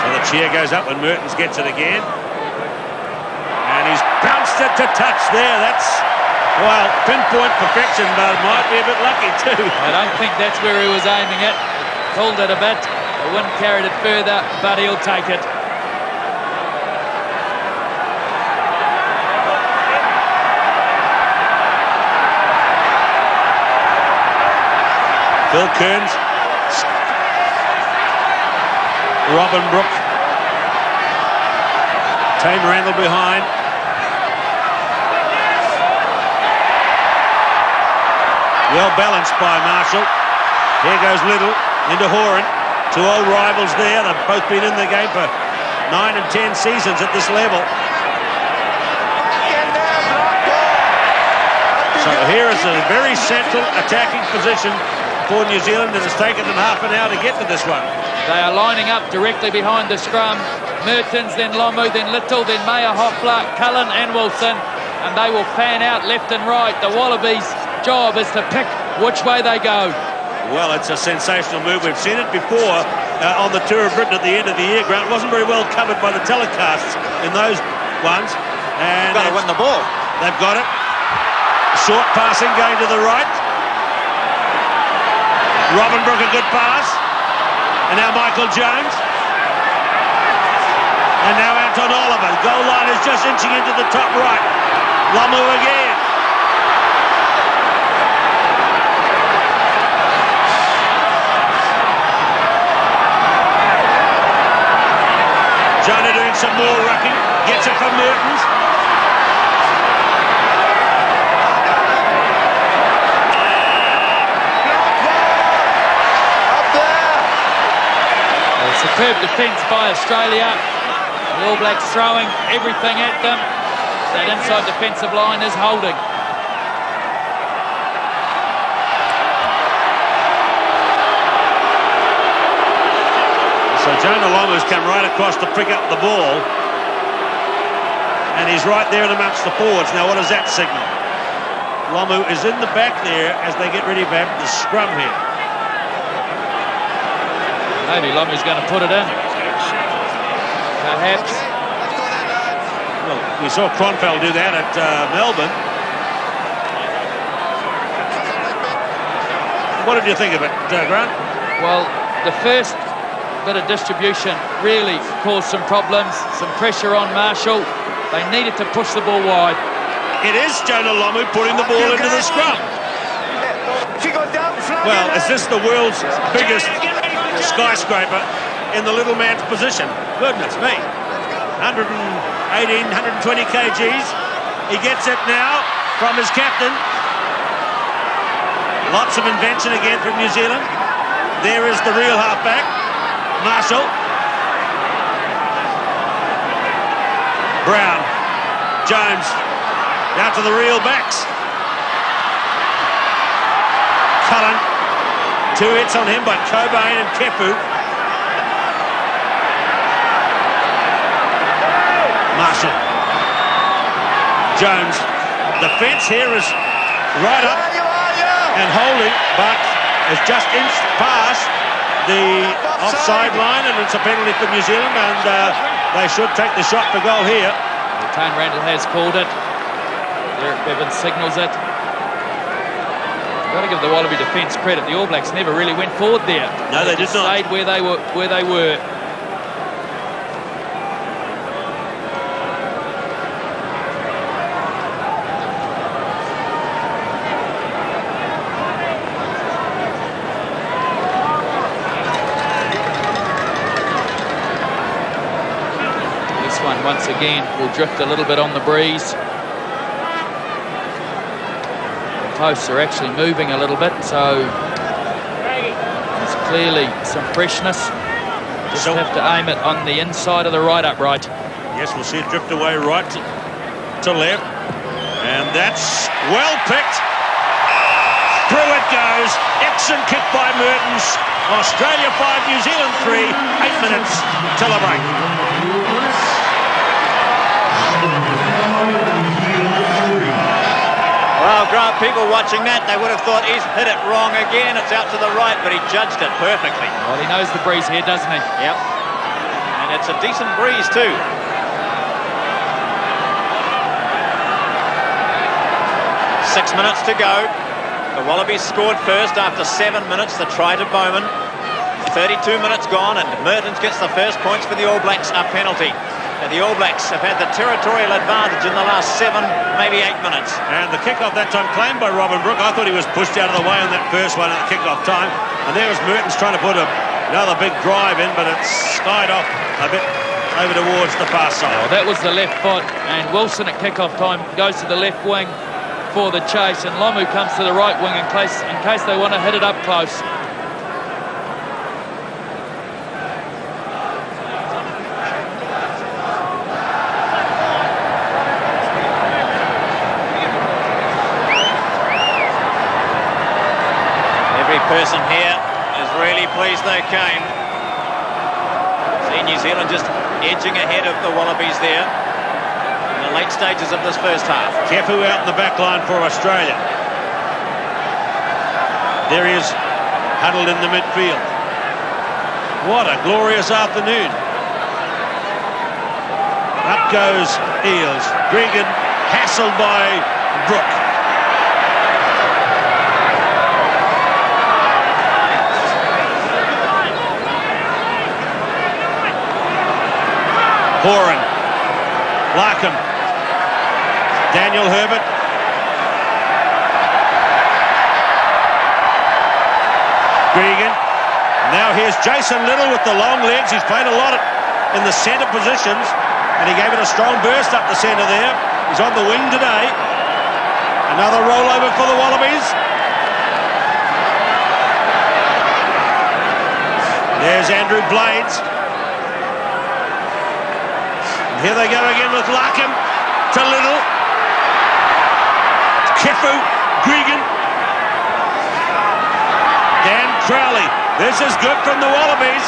So the cheer goes up when Mertens gets it again. And he's bounced it to touch there. That's, well, pinpoint perfection, but it might be a bit lucky too. I don't think that's where he was aiming it. pulled it a bit. The wind carried it further, but he'll take it. Phil Kearns, Robin Brook, Tane Randall behind. Well balanced by Marshall. Here goes Little into Horan. Two old rivals there. They've both been in the game for 9 and 10 seasons at this level. So here is a very central attacking position for New Zealand, and it's taken them half an hour to get to this one. They are lining up directly behind the scrum. Mertens, then Lomu, then Little, then Meyer Hoffler, Cullen and Wilson, and they will fan out left and right. The Wallabies' job is to pick which way they go. Well, it's a sensational move. We've seen it before on the Tour of Britain at the end of the year. Grant wasn't very well covered by the telecasts in those ones. And got to win the ball. They've got it. Short passing going to the right. Robin Brook, a good pass. And now Michael Jones. And now Anton Oliver. Goal line is just inching into the top right. Lomu again. Jonah doing some more rucking. Gets it from Mertens. Superb defence by Australia. The All Blacks throwing everything at them. That inside defensive line is holding. So Jonah Lomu's come right across to pick up the ball. And he's right there in amongst the forwards. Now what does that signal? Lomu is in the back there as they get ready for the scrum here. Maybe Lomu's going to put it in. Perhaps. Well, we saw Kronfeld do that at Melbourne. What did you think of it, Grant? Well, the first bit of distribution really caused some problems, some pressure on Marshall. They needed to push the ball wide. It is Jonah Lomu putting the ball into the scrum. Well, is this the world's biggest skyscraper in the little man's position? Goodness me. 118, 120 kgs. He gets it now from his captain. Lots of invention again from New Zealand. There is the real halfback, Marshall. Brown, Jones, down to the real backs. Cullen, 2 hits on him by Cobain and Kepu. Marshall. Jones. The fence here is right up and holding, but has just inched past the offside line, and it's a penalty for New Zealand, and they should take the shot for goal here. Tane Randall has called it. Derek Bevan signals it. You've got to give the Wallaby defence credit. The All Blacks never really went forward there. No, they did not. Stayed where they were. This one, once again, will drift a little bit on the breeze. Posts are actually moving a little bit, so there's clearly some freshness. Just have to aim it on the inside of the right upright. Yes, we'll see it drift away right to left, and that's well picked. Through it goes. Excellent kick by Mertens. Australia 5, New Zealand 3. 8 minutes till the break. Well, Grant, people watching that, they would have thought he's hit it wrong again. It's out to the right, but he judged it perfectly. Well, he knows the breeze here, doesn't he? Yep. And it's a decent breeze too. Six minutes to go. The Wallabies scored first after 7 minutes. The try to Bowman. 32 minutes gone, and Mertens gets the first points for the All Blacks, a penalty. And the All Blacks have had the territorial advantage in the last 7, maybe 8 minutes. And the kick-off that time claimed by Robin Brooke. I thought he was pushed out of the way on that first one at the kick-off time. And there was Mertens trying to put another big drive in, but it's skied off a bit over towards the far side. Oh, that was the left foot, and Wilson at kick-off time goes to the left wing for the chase, and Lomu comes to the right wing in case they want to hit it up close. Person here is really pleased they came. See New Zealand just edging ahead of the Wallabies there in the late stages of this first half. Kefu out in the back line for Australia. There he is, huddled in the midfield. What a glorious afternoon. Up goes Eels. Gregan hassled by Brooke. Horan, Larkham, Daniel Herbert, Gregan. Now here's Jason Little with the long legs. He's played a lot in the centre positions, and he gave it a strong burst up the centre there. He's on the wing today. Another rollover for the Wallabies. There's Andrew Blades. Here they go again with Larkham to Little. Kefu, Gregan. Dan Crowley. This is good from the Wallabies.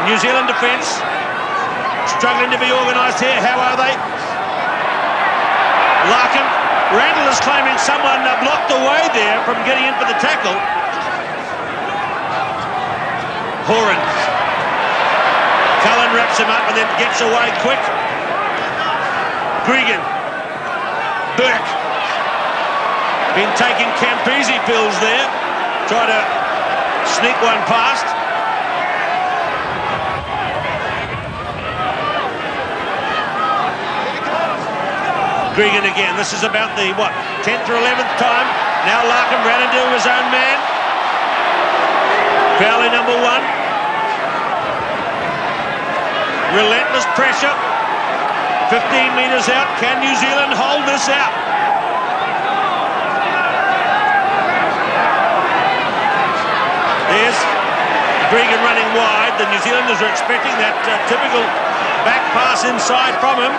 New Zealand defence struggling to be organised here. How are they? Larkham. Randall is claiming someone blocked the way there from getting in for the tackle. Horan. Cullen wraps him up and then gets away quick. Gregan. Burke. Been taking Campese pills there. Try to sneak one past. Gregan again. This is about the, 10th or 11th time. Now Larkham ran into his own man. Crowley number 1. Relentless pressure. 15 metres out. Can New Zealand hold this out? There's Gregan running wide. The New Zealanders are expecting that typical back pass inside from him.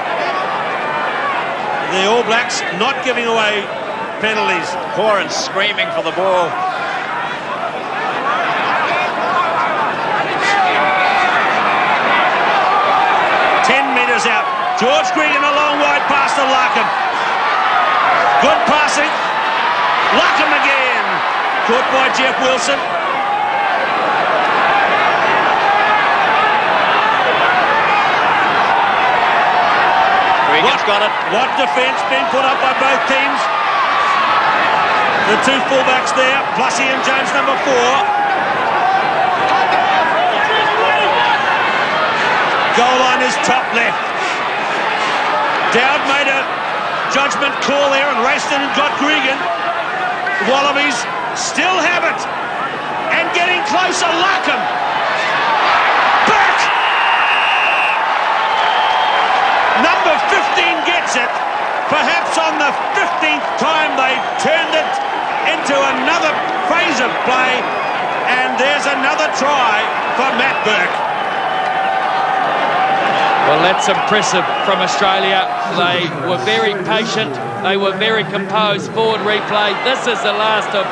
The All Blacks not giving away penalties. Horan screaming for the ball. Out. George Gregan a long wide pass to Larkham. Good passing. Larkham again. Caught by Jeff Wilson. Gregan's got it. What defence being put up by both teams. The two fullbacks there, Plussy and Jones number 4. Goal line is top left. Dowd made a judgment call there and raced in and got Gregan. The Wallabies still have it. And getting closer, Larkham. Back! Number 15 gets it. Perhaps on the 15th time they've turned it into another phase of play. And there's another try for Matt Burke. Well, that's impressive from Australia. They were very patient. They were very composed. Forward replay. This is the last of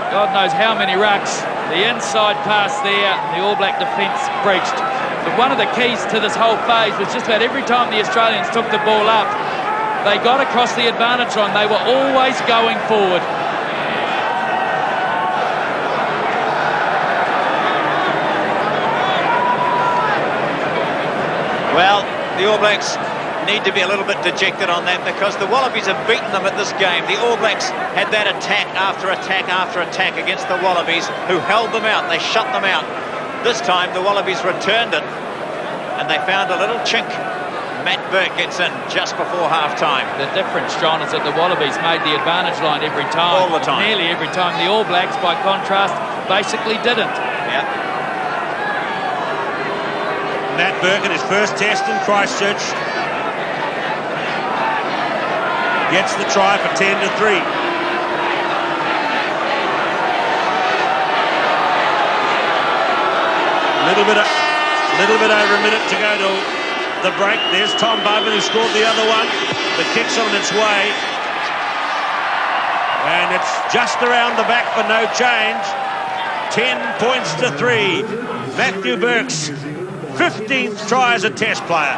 God knows how many rucks. The inside pass there. The All Black defence breached. But one of the keys to this whole phase was just about every time the Australians took the ball up, they got across the advantage line. They were always going forward. Well, the All Blacks need to be a little bit dejected on that, because the Wallabies have beaten them at this game. The All Blacks had that attack after attack after attack against the Wallabies, who held them out. They shut them out. This time the Wallabies returned it, and they found a little chink. Matt Burke gets in just before half-time. The difference, John, is that the Wallabies made the advantage line every time. All the time. Nearly every time. The All Blacks, by contrast, basically didn't. Yeah. Matt Burke in his first test in Christchurch gets the try for 10-3. Little bit over a minute to go to the break. There's Tom Bowman, who scored the other one. The kick's on its way, and it's just around the back for no change. 10-3. Matthew Burke's 15th try as a test player.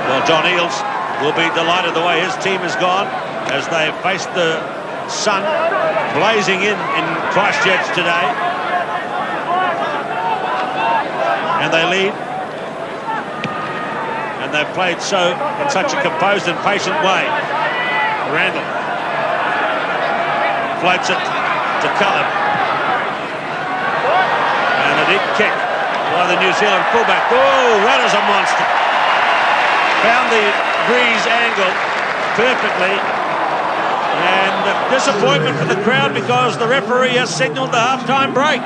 Well, John Eales will be delighted the way his team has gone as they faced the sun blazing in Christchurch today. And they lead, and they've played in such a composed and patient way. Randall floats it to Cullen, and a deep kick by the New Zealand fullback. Oh, that is a monster. Found the breeze angle perfectly, and disappointment for the crowd because the referee has signalled the half-time break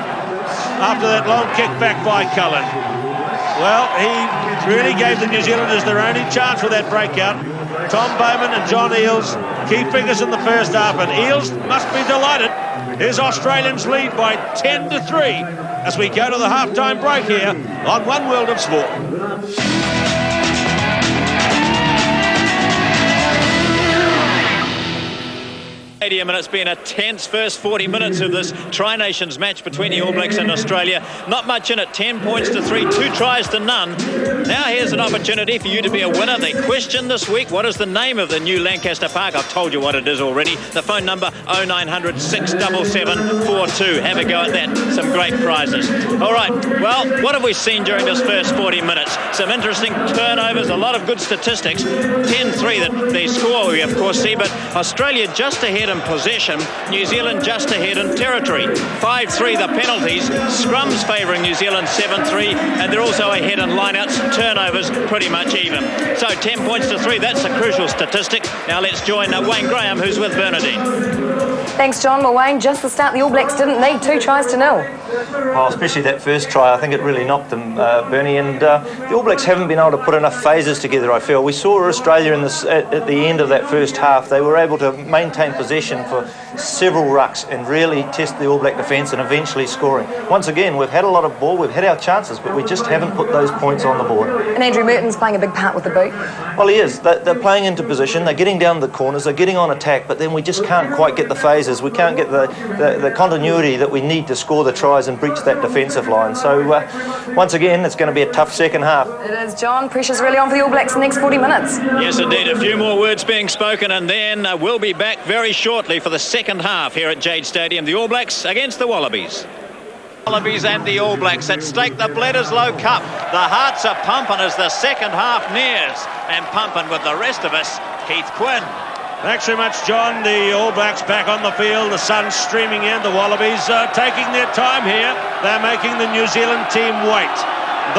after that long kick back by Cullen. Well, he really gave the New Zealanders their only chance with that breakout. Tom Bowman and John Eales, key figures in the first half, and Eales must be delighted. His Australians lead by 10-3 as we go to the half-time break here on One World of Sport. And it's been a tense first 40 minutes of this Tri-Nations match between the All Blacks and Australia. Not much in it, 10-3, 2 tries to none. Now here's an opportunity for you to be a winner. The question this week, what is the name of the new Lancaster Park? I've told you what it is already. The phone number 0900 677 42. Have a go at that. Some great prizes. All right, well, what have we seen during this first 40 minutes? Some interesting turnovers, a lot of good statistics. 10-3 that the score we of course see, but Australia just ahead in possession, New Zealand just ahead in territory. 5-3 the penalties, scrums favouring New Zealand 7-3, and they're also ahead in lineouts, turnovers pretty much even. So 10-3, that's a crucial statistic. Now let's join Wayne Graham, who's with Bernadine. Thanks, John. Well, Wayne, just the start, the All Blacks didn't need 2 tries to nil. Well, especially that first try, I think it really knocked them, Bernie, and the All Blacks haven't been able to put enough phases together, I feel. We saw Australia in this, at the end of that first half. They were able to maintain possession for several rucks and really test the All Black defence and eventually scoring. Once again, we've had a lot of ball, we've had our chances, but we just haven't put those points on the board. And Andrew Merton's playing a big part with the boot. Well, he is. They're playing into position, they're getting down the corners, they're getting on attack, but then we just can't quite get the phases. We can't get the continuity that we need to score the tries and breach that defensive line. So, once again, it's going to be a tough second half. It is, John. Pressure's really on for the All Blacks in the next 40 minutes. Yes, indeed. A few more words being spoken, and then we'll be back very shortly for the second half here at Jade Stadium. The All Blacks against the Wallabies. Wallabies and the All Blacks at stake, the Bledisloe Cup. The hearts are pumping as the second half nears, and pumping with the rest of us, Keith Quinn. Thanks very much, John. The All Blacks back on the field. The sun's streaming in. The Wallabies taking their time here. They're making the New Zealand team wait.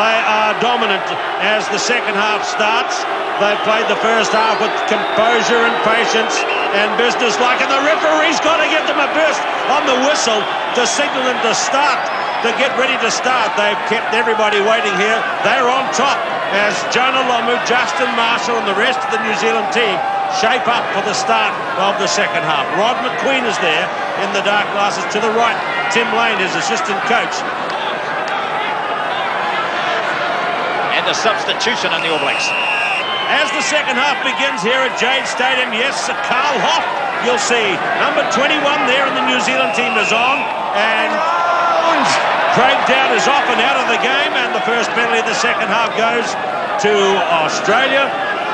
They are dominant as the second half starts. They've played the first half with composure and patience and business-like, and the referee's got to give them a burst on the whistle to signal them to start, to get ready to start. They've kept everybody waiting here. They're on top as Jonah Lomu, Justin Marshall and the rest of the New Zealand team shape up for the start of the second half. Rod McQueen is there in the dark glasses. To the right, Tim Lane, his assistant coach. And a substitution on the All Blacks. As the second half begins here at Jade Stadium, yes, Carl Hoff, you'll see. Number 21 there in the New Zealand team is on. And Craig Dowd is off and out of the game. And the first penalty of the second half goes to Australia.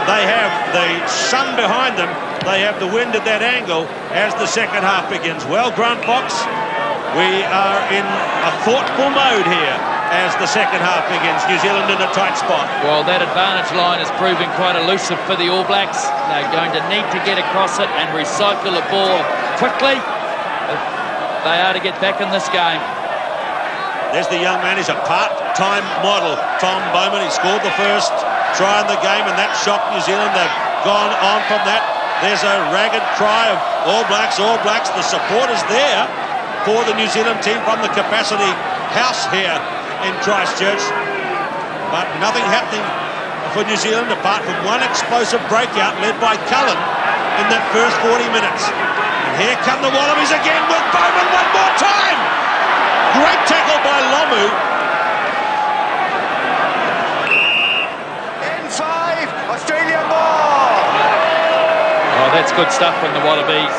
They have the sun behind them. They have the wind at that angle as the second half begins. Well, Grant Fox, we are in a thoughtful mode here as the second half begins. New Zealand in a tight spot. Well, that advantage line is proving quite elusive for the All Blacks. They're going to need to get across it and recycle the ball quickly if they are to get back in this game. There's the young man. He's a part-time model, Tom Bowman. He scored the first try in the game, and that shocked New Zealand. They've gone on from that. There's a ragged cry of All Blacks, All Blacks. The support is there for the New Zealand team from the capacity house here in Christchurch. But nothing happening for New Zealand apart from one explosive breakout led by Cullen in that first 40 minutes. And here come the Wallabies again with Bowman one more time. Great tackle by Lomu. Inside, Australia ball. Oh, that's good stuff from the Wallabies.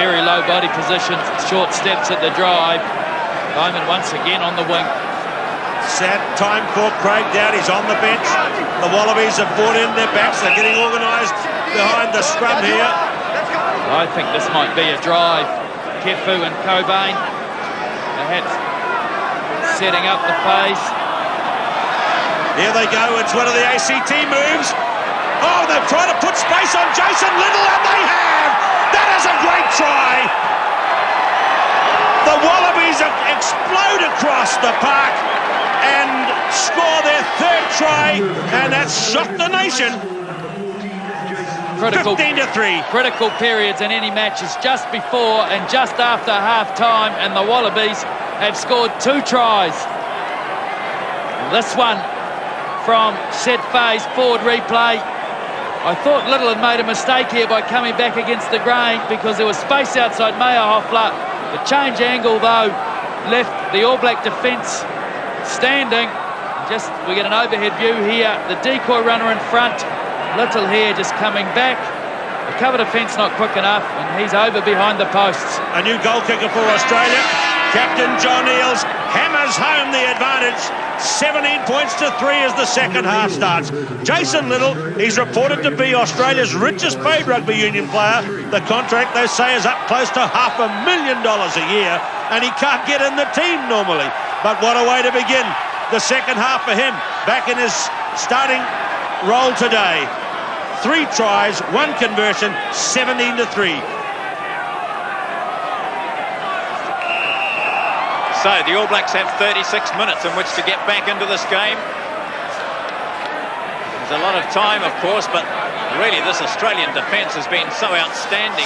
Very low body positions, short steps at the drive. Bowman once again on the wing. Sad time for Craig Dowd. He's on the bench. The Wallabies have brought in their backs. They're getting organised behind the scrum here. I think this might be a drive. Kefu and Cobain perhaps setting up the pace. Here they go. It's one of the ACT moves. Oh, they've tried to put space on Jason Little, and they have! That is a great try! The Wallabies explode across the park and score their third try, and that's shocked the nation. 15-3. Critical periods in any match is just before and just after half-time, and the Wallabies have scored 2 tries. This one from set phase forward replay. I thought Little had made a mistake here by coming back against the grain because there was space outside Meyerhoffler. The change angle, though, left the All Black defence standing. We get an overhead view here. The decoy runner in front. Little here just coming back. The cover defence not quick enough, and he's over behind the posts. A new goal kicker for Australia. Captain John Eales hammers home the advantage. 17 points to 3 as the second half starts. Jason Little, he's reported to be Australia's richest paid rugby union player. The contract, they say, is up close to $500,000 a year, and he can't get in the team normally. But what a way to begin the second half for him, back in his starting role today. 3 tries, 1 conversion, 17-3. So the All Blacks have 36 minutes in which to get back into this game. There's a lot of time, of course, but really this Australian defence has been so outstanding.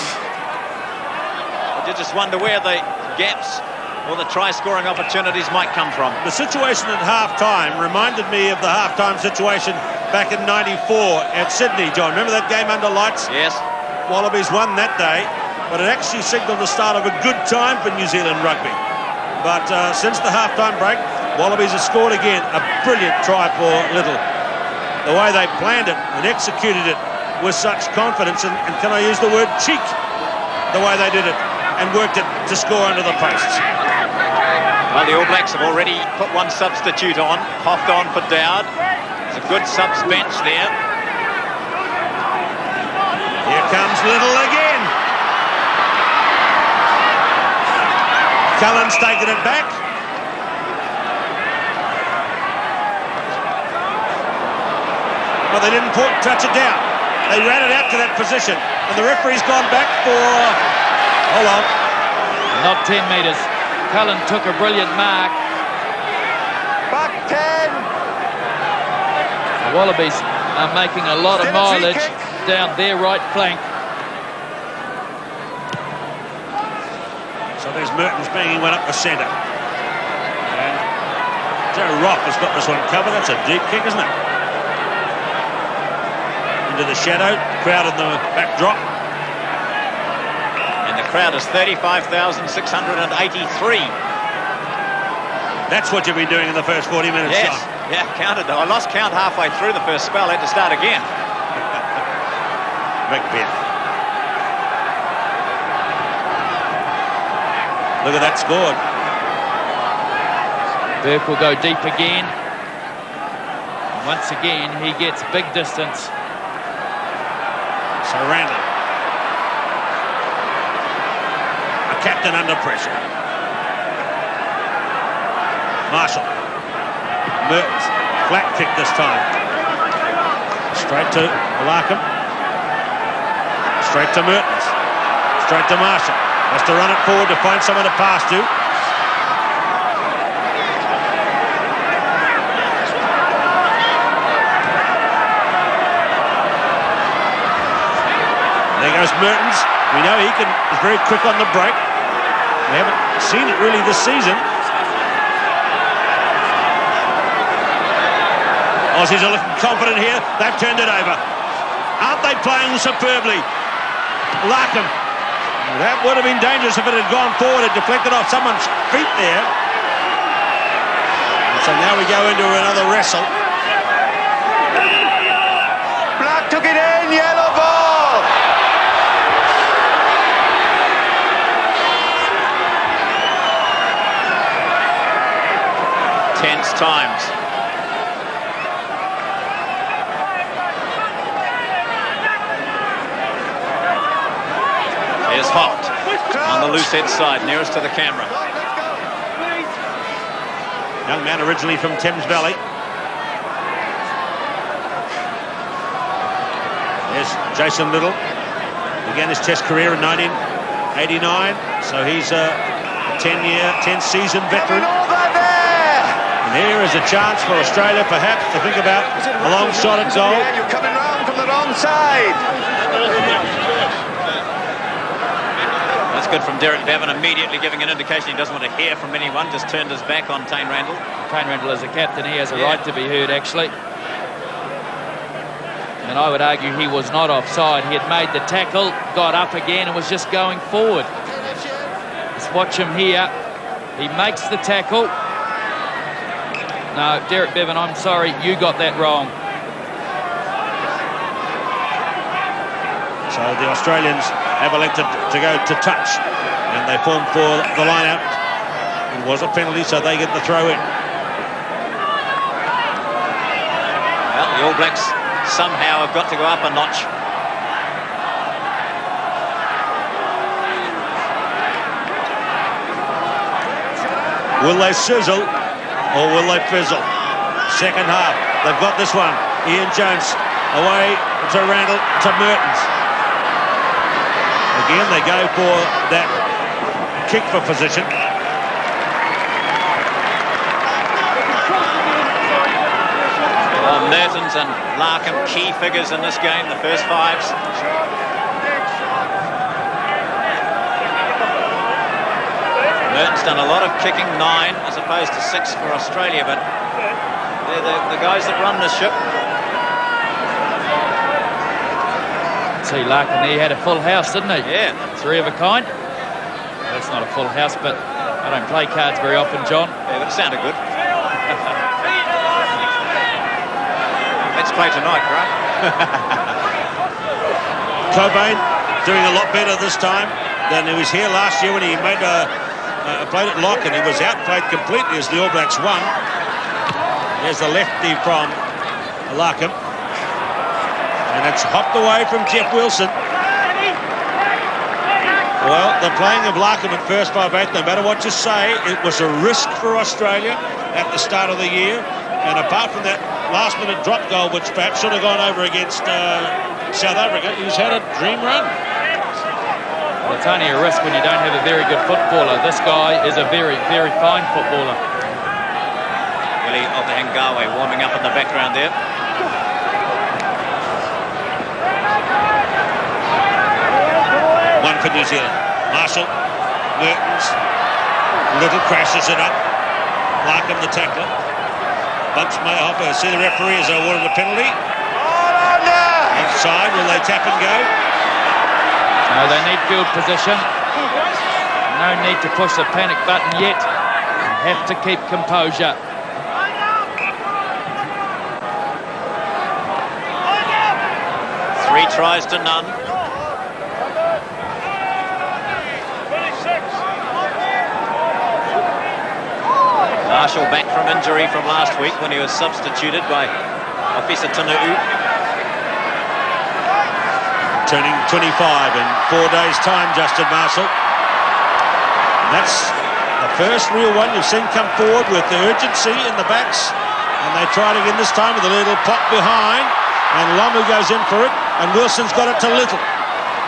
But you just wonder where the gaps or the try-scoring opportunities might come from. The situation at half-time reminded me of the half-time situation back in '94 at Sydney, John. Remember that game under lights? Yes. Wallabies won that day, but it actually signalled the start of a good time for New Zealand rugby. But since the half-time break, Wallabies have scored again. A brilliant try for Little. The way they planned it and executed it with such confidence, and can I use the word cheek, the way they did it, and worked it to score under the posts. Well, the All Blacks have already put 1 substitute on, hopped on for Dowd. It's a good subs bench there. Here comes Little again. Cullen's taken it back. But they didn't touch it down. They ran it out to that position. And the referee's gone back for... Hold on. Not 10 metres. Cullen took a brilliant mark. Back 10. The Wallabies are making a lot of mileage down their right flank. So there's Mertens banging one up the centre. And Joe Rock has got this one covered. That's a deep kick, isn't it? Into the shadow, crowd in the backdrop. And the crowd is 35,683. That's what you've been doing in the first 40 minutes, Yes, John. yeah, counted though. I lost count halfway through the first spell. Had to start again. Macbeth. Look at that scored. Burke will go deep again. Once again, he gets big distance. Surrounded. A captain under pressure. Marshall. Mertens, flat kick this time. Straight to Larkham. Straight to Mertens. Straight to Marshall. Has to run it forward to find someone to pass to. There goes Mertens. We know he is very quick on the break. We haven't seen it really this season. Aussies are looking confident here. They've turned it over. Aren't they playing superbly? Larkham. That would have been dangerous if it had gone forward. It deflected off someone's feet there. And so now we go into another wrestle. Black took it in, yellow ball. Tense times. Here's Hoft on the loose head side, nearest to the camera. Young man originally from Thames Valley. There's Jason Little. Began his Test career in 1989, so he's a 10-season veteran. And here is a chance for Australia, perhaps, to think about a long shot at goal. You're coming round from the wrong side. That's good from Derek Bevan, immediately giving an indication he doesn't want to hear from anyone, just turned his back on Tane Randall. Tane Randall is a captain, he has a right to be heard, actually. And I would argue he was not offside. He had made the tackle, got up again and was just going forward. Let's watch him here. He makes the tackle. No, Derek Bevan, I'm sorry, you got that wrong. So the Australians have elected to go to touch, and they form for the line-out. It was a penalty, so they get the throw in. Well, the All Blacks somehow have got to go up a notch. Will they sizzle or will they fizzle? Second half, they've got this one. Ian Jones away to Randall, to Mertens. Again, they go for that kick for position. Well, Mertens and Larkham, key figures in this game, the first fives. Mertens done a lot of kicking, 9 as opposed to 6 for Australia, but they're the guys that run the ship. See, Larkin, he had a full house, didn't he? Yeah. 3 of a kind. That's not a full house, but I don't play cards very often, John. Yeah, but it sounded good. Let's play tonight, right? Cobain doing a lot better this time than he was here last year when he made played at lock, and he was outplayed completely as the All Blacks won. There's the lefty from Larkham. And it's hopped away from Jeff Wilson. Well, the playing of Larkham at first 5/8, no matter what you say, it was a risk for Australia at the start of the year. And apart from that last-minute drop goal, which perhaps should have gone over against South Africa, he's had a dream run. Well, it's only a risk when you don't have a very good footballer. This guy is a very, very fine footballer. Willie Otahengawe warming up in the background there. One for New Zealand. Marshall, Mertens, Little crashes it up. Larkham the tackler. Bumps Mayhopper. See the referee has awarded a penalty. Offside, will they tap and go? No, they need field position. No need to push the panic button yet. They have to keep composure. Three tries to none. Marshall back from injury from last week when he was substituted by Officer Tunuu. Turning 25 in 4 days' time, Justin Marshall. And that's the first real one you've seen come forward with the urgency in the backs And they tried again this time with a little pop behind. And Lomu goes in for it. And Wilson's got it to Little.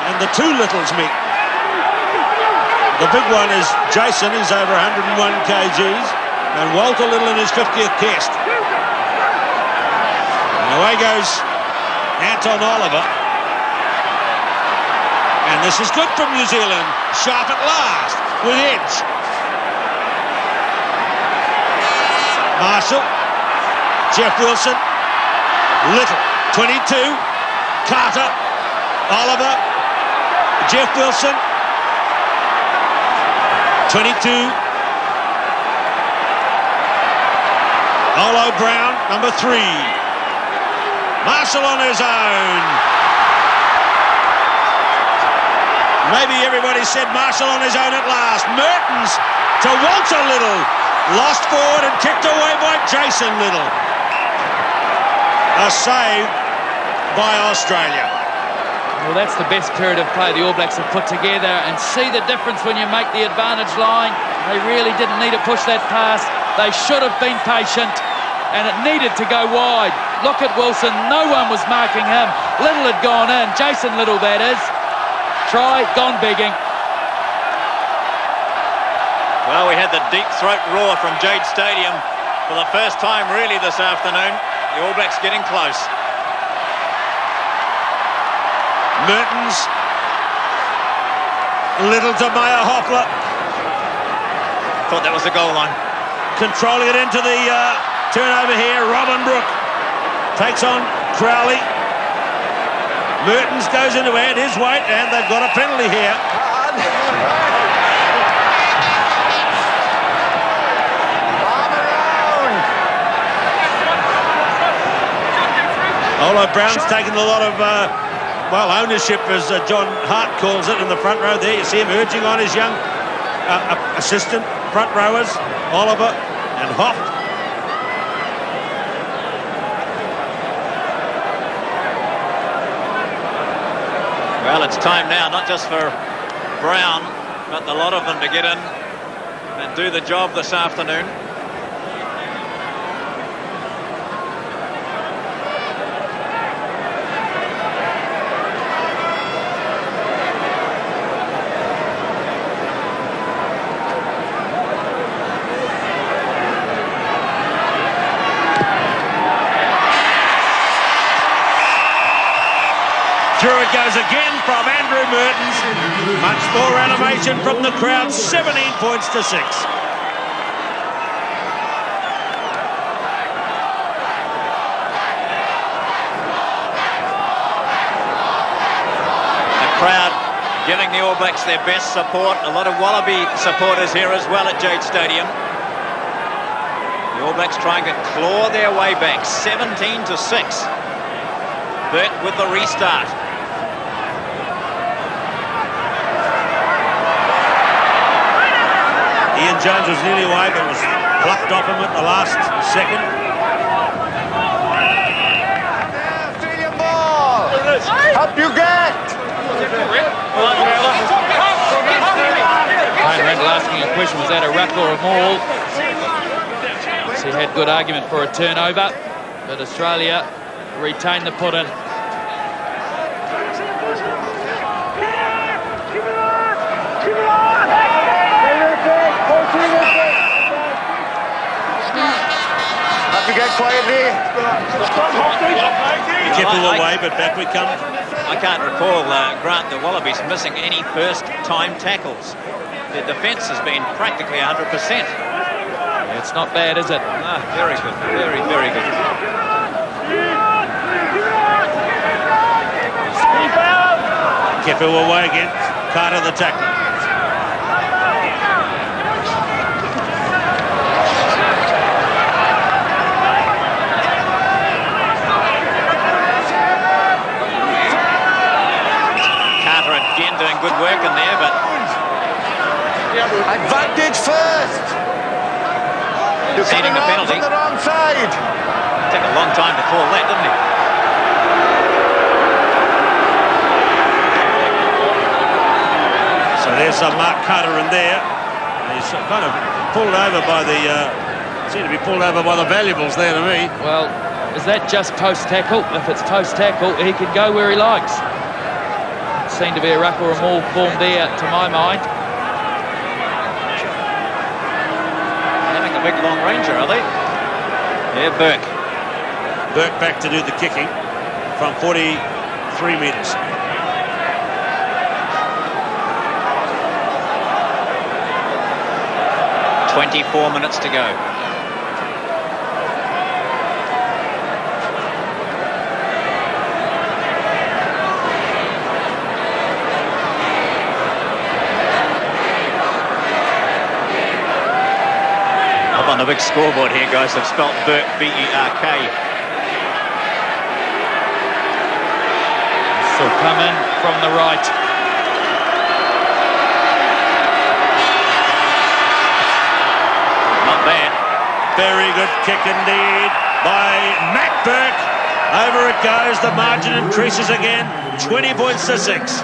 And the two Littles meet. The big one is Jason. He's over 101 kgs. And Walter Little in his 50th test. And away goes Anton Oliver. And this is good from New Zealand. Sharp at last with edge. Marshall. Jeff Wilson. Little. 22. Carter. Oliver. Jeff Wilson. 22. Olo Brown, number 3. Marshall on his own. Maybe everybody said Marshall on his own at last. Mertens to Walter Little. Lost forward and kicked away by Jason Little. A save by Australia. Well, that's the best period of play the All Blacks have put together, and see the difference when you make the advantage line. They really didn't need to push that pass. They should have been patient, and it needed to go wide. Look at Wilson. No one was marking him. Little had gone in. Jason Little, that is. Try, gone begging. Well, we had the deep throat roar from Jade Stadium for the first time really this afternoon. The All Blacks getting close. Mertens. Little to Meyer Hoffler. Thought that was the goal line. Controlling it into the turnover here. Robin Brooke takes on Crowley. Mertens goes in to add his weight, and they've got a penalty here. Olo Brown's taken a lot of ownership, as John Hart calls it, in the front row there. You see him urging on his young assistant front rowers, Oliver and Hoff. Well, it's time now, not just for Brown, but a lot of them to get in and do the job this afternoon. Through it goes again from Andrew Mertens. Much more animation from the crowd. 17 points to 6. The crowd giving the All Blacks their best support. A lot of Wallaby supporters here as well at Jade Stadium. The All Blacks trying to claw their way back. 17 to 6. Burt with the restart. Ian Jones was nearly away, but was plucked off him at the last second. Australian ball. Up you get. Wayne Randall asking a question, was that a ruck or a maul? So he had good argument for a turnover, but Australia retained the put-in. Up you get quietly. Keppel away, but back we come. I can't recall, Grant, the Wallabies missing any first-time tackles. Their defence has been practically 100%. It's not bad, is it? Ah, very good. Very, very good. Keppel away again. Carter the tackle. Doing good work in there, but Advantage first. You're Conceding the coming on penalty. from the wrong side. took a long time to call that, didn't he? So there's some Mark Carter in there. He's kind of pulled over by the Seem to be pulled over by the valuables there to me. Well, is that just post-tackle? If it's post-tackle, he can go where he likes. Seemed to be a ruck or a maul formed there, to my mind. Having a big long ranger, are they? Yeah, Burke. Burke back to do the kicking from 43 metres. "24 minutes to go." Up on the big scoreboard here, guys, they've spelt Burke, B-E-R-K. So come in from the right. Not bad. Very good kick indeed by Matt Burke. Over it goes. The margin increases again. 20 points to 6.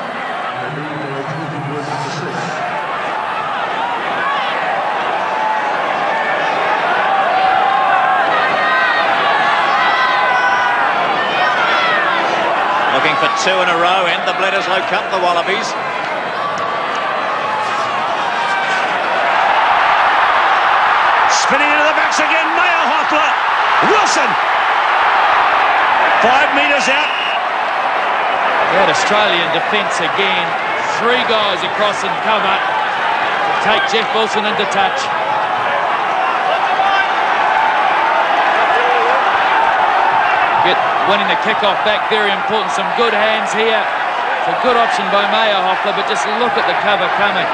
Looking for 2 in a row in the Bledisloe Cup, the Wallabies. Spinning into the backs again. Meyer-Hoffler. Wilson. 5 metres out. That Australian defence again. 3 guys across in cover to take Jeff Wilson into touch. Winning the kickoff back, very important. Some good hands here. It's a good option by Meyer-Hoffler, but just look at the cover coming.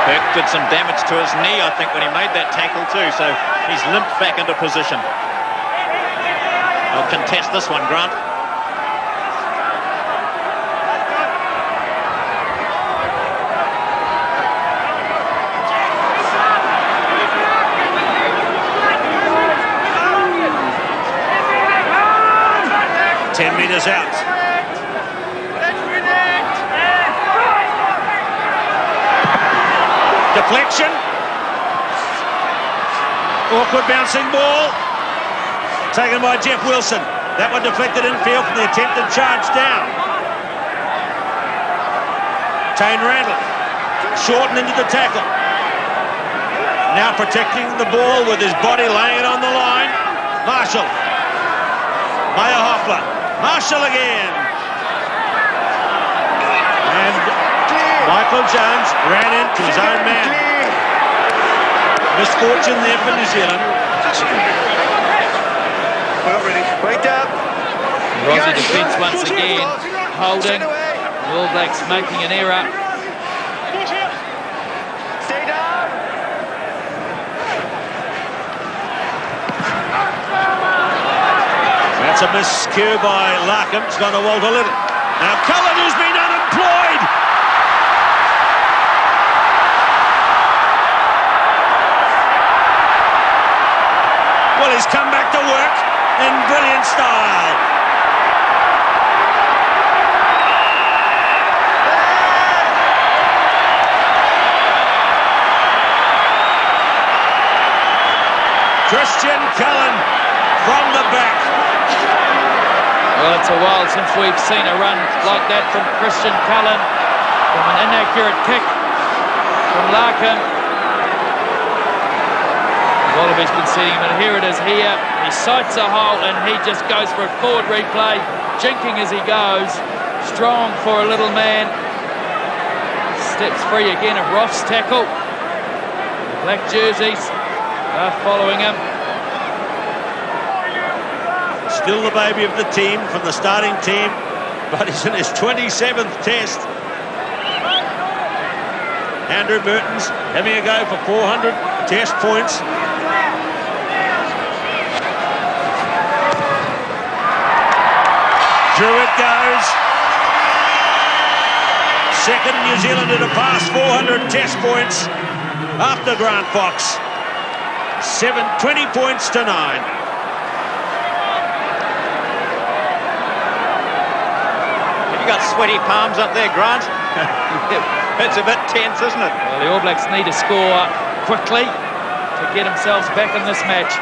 Burke did some damage to his knee, I think, when he made that tackle too, so he's limped back into position. I'll contest this one, Grant. Metres out. Deflection. Awkward bouncing ball. Taken by Jeff Wilson. That one deflected infield from the attempted charge down. Tane Randall. Shortened into the tackle. Now protecting the ball with his body, laying it on the line. Marshall. Meyer-Hoffler. Marshall again. And Michael Jones ran into his own man. Misfortune there for New Zealand. Well, ready. Wait up. Rossi defence once again. Holding. The All Blacks making an error. Stay down. That's a miscue by Larkham. It's gone to Walter Little. Now Cullen, who's been unemployed. Well, he's come back to work in brilliant style. Christian Cullen from the back. Well, it's a while since we've seen a run like that from Christian Cullen, from an inaccurate kick from Larkham. Wallabies conceding him, and here it is here. He sights a hole and he just goes for a forward replay, jinking as he goes. Strong for a little man. Steps free again of Roth's tackle. The black jerseys are following him. Still the baby of the team from the starting team, but he's in his 27th test. Andrew Mertens having a go for 400 test points. Through it goes. Second New Zealander to pass 400 test points after Grant Fox. 20 points to 9. You got sweaty palms up there, Grant. It's a bit tense, isn't it? Well, the All Blacks need to score quickly to get themselves back in this match.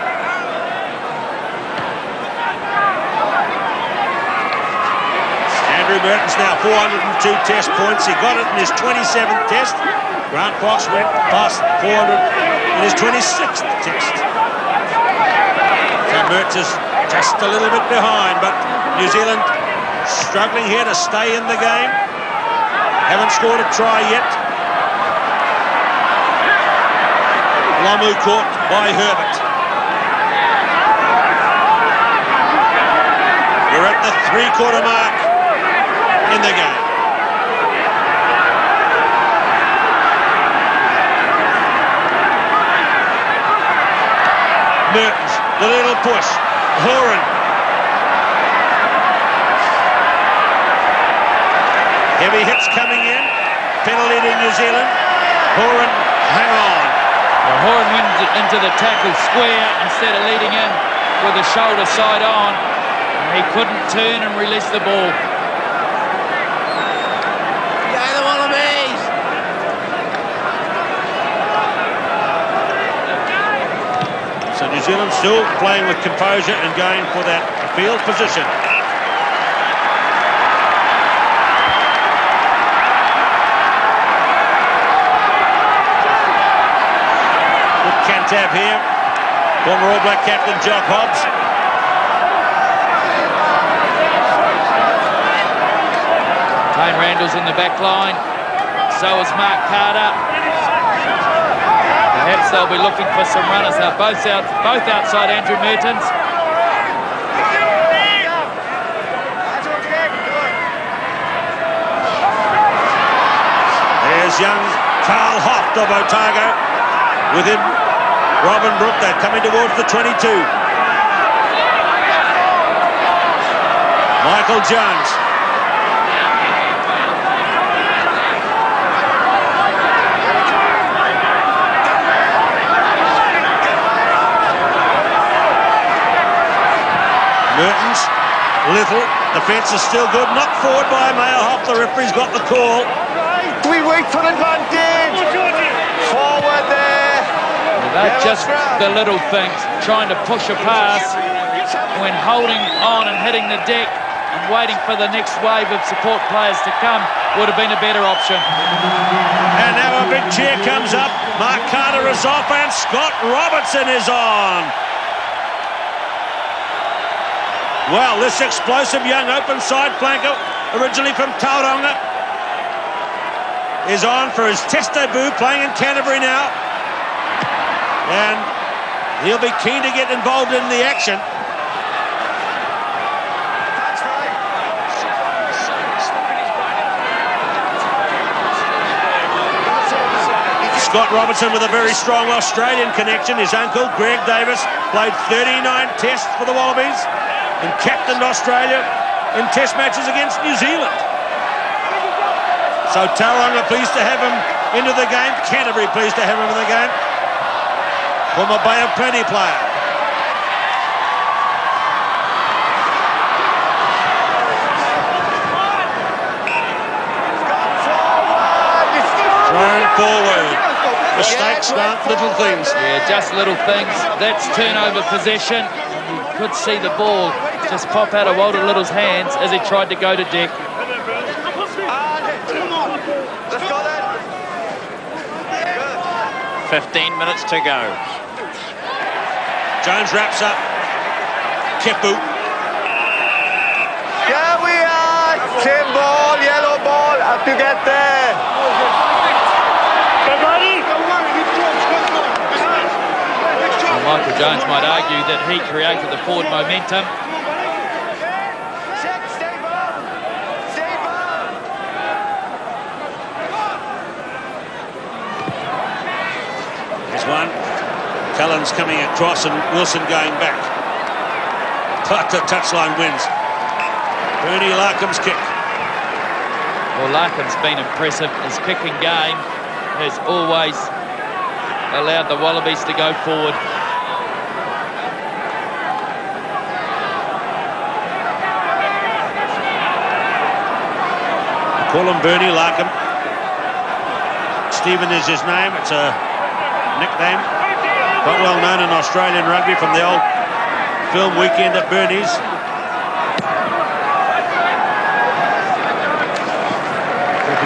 Andrew Merton's now 402 test points. He got it in his 27th test. Grant Fox went past 400 in his 26th test. So Mertz is just a little bit behind, but New Zealand struggling here to stay in the game. Haven't scored a try yet. Lomu caught by Herbert. We're at the three-quarter mark in the game. Mertens, the little push. Horan. Heavy hits coming in. Penalty to New Zealand. Horan, hang on. Well, Horan went into the tackle square instead of leading in with the shoulder side on. He couldn't turn and release the ball. Go the Wallabies! So New Zealand still playing with composure and going for that field position. Good Cantab here. Former All Black captain Jock Hobbs. Kane Randall's in the back line. So is Mark Carter. Perhaps they'll be looking for some runners. They're both outside Andrew Mertens. There's young Carl Hoft of Otago. With him, Robin Brook. They're coming towards the 22. Michael Jones. Mertens, Little, defence is still good, knocked forward by Meyerhoff, the referee's got the call. We wait for advantage. Forward there. They're just the little things, trying to push a pass when holding on and hitting the deck and waiting for the next wave of support players to come would have been a better option. And now a big cheer comes up. Mark Carter is off and Scott Robertson is on. Well, this explosive young open side flanker, originally from Tauranga, is on for his test debut, playing in Canterbury now. And he'll be keen to get involved in the action. Scott Robertson with a very strong Australian connection. His uncle, Greg Davis, played 39 tests for the Wallabies and captained Australia in test matches against New Zealand. So Tauranga pleased to have him into the game. Canterbury pleased to have him in the game. Former Bay of Plenty player. Thrown forward. Mistakes aren't little things. Yeah, just little things. That's turnover possession. You could see the ball just pop out of Walter Little's hands as he tried to go to deck. Let's go then. 15 minutes to go. Jones wraps up. Kepu. Here we are. Same ball, yellow ball. Have to get there. Well, Michael Jones might argue that he created the forward momentum. There's one. Cullen's coming across and Wilson going back. But the touchline wins. Bernie Larkham's kick. Well, Larkham's been impressive. His kicking game has always allowed the Wallabies to go forward. Call him Bernie Larkham. Stephen is his name. It's a nickname quite well known in Australian rugby from the old film Weekend at Bernie's.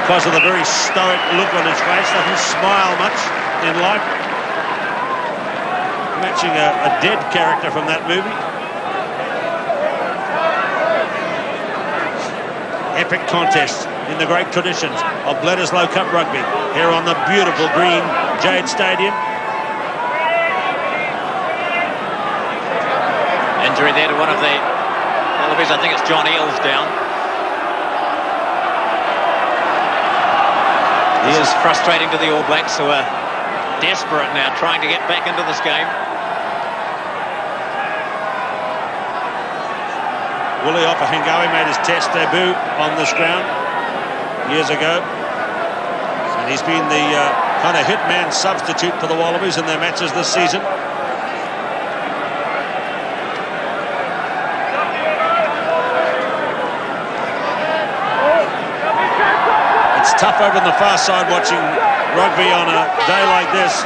Because of the very stoic look on his face, doesn't smile much in life. Matching a dead character from that movie. Epic contest in the great traditions of Bledisloe Cup rugby here on the beautiful green Jade Stadium. Injury there to one of the Wallabies. I think it's John Eales down. This is frustrating to the All Blacks, who are desperate now, trying to get back into this game. Willie Ofahengaue made his test debut on this ground years ago. And he's been the kind of hitman substitute for the Wallabies in their matches this season. It's tough over on the far side watching rugby on a day like this.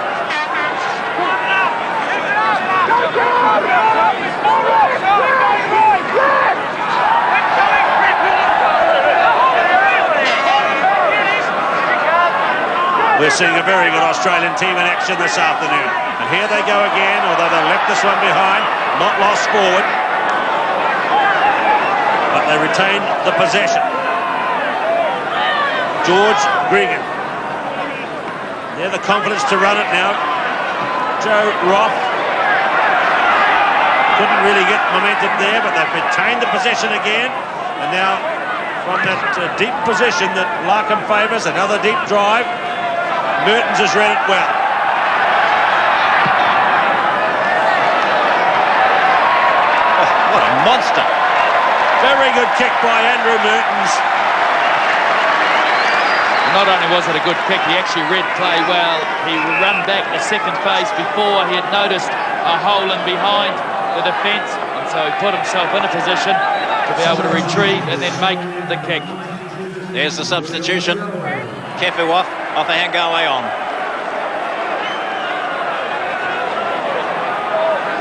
We're seeing a very good Australian team in action this afternoon. And here they go again, although they left this one behind, not lost forward. But they retain the possession. George Gregan. They're the confidence to run it now. Joe Roth couldn't really get momentum there, but they've retained the possession again. And now from that deep position that Larkham favours, another deep drive. Mertens has read it well. Oh, what a monster. Very good kick by Andrew Mertens. Not only was it a good kick, he actually read play well. He ran back the second phase before. He had noticed a hole in behind the defence, and so he put himself in a position to be able to retrieve and then make the kick. There's the substitution. Kefu off Ofahengaue on.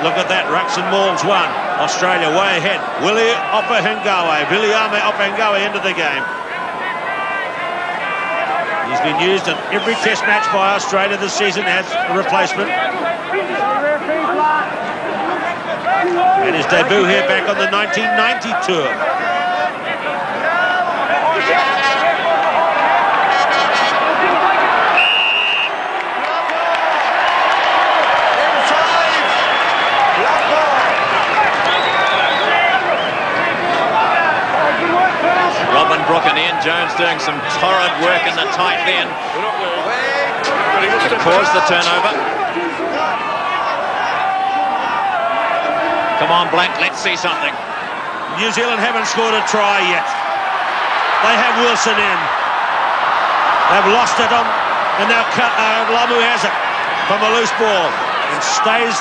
Look at that, Rucks and Mauls won. Australia way ahead. Viliame Ofahengaue into the game. He's been used in every test match by Australia this season as a replacement. And his debut here back on the 1990 tour. Robin Brooke and Ian Jones doing some torrid work in the tight end to cause the turnover. Come on, Blank, let's see something. New Zealand haven't scored a try yet. They have Wilson in. They've lost it on, and now Lamu has it from a loose ball and stays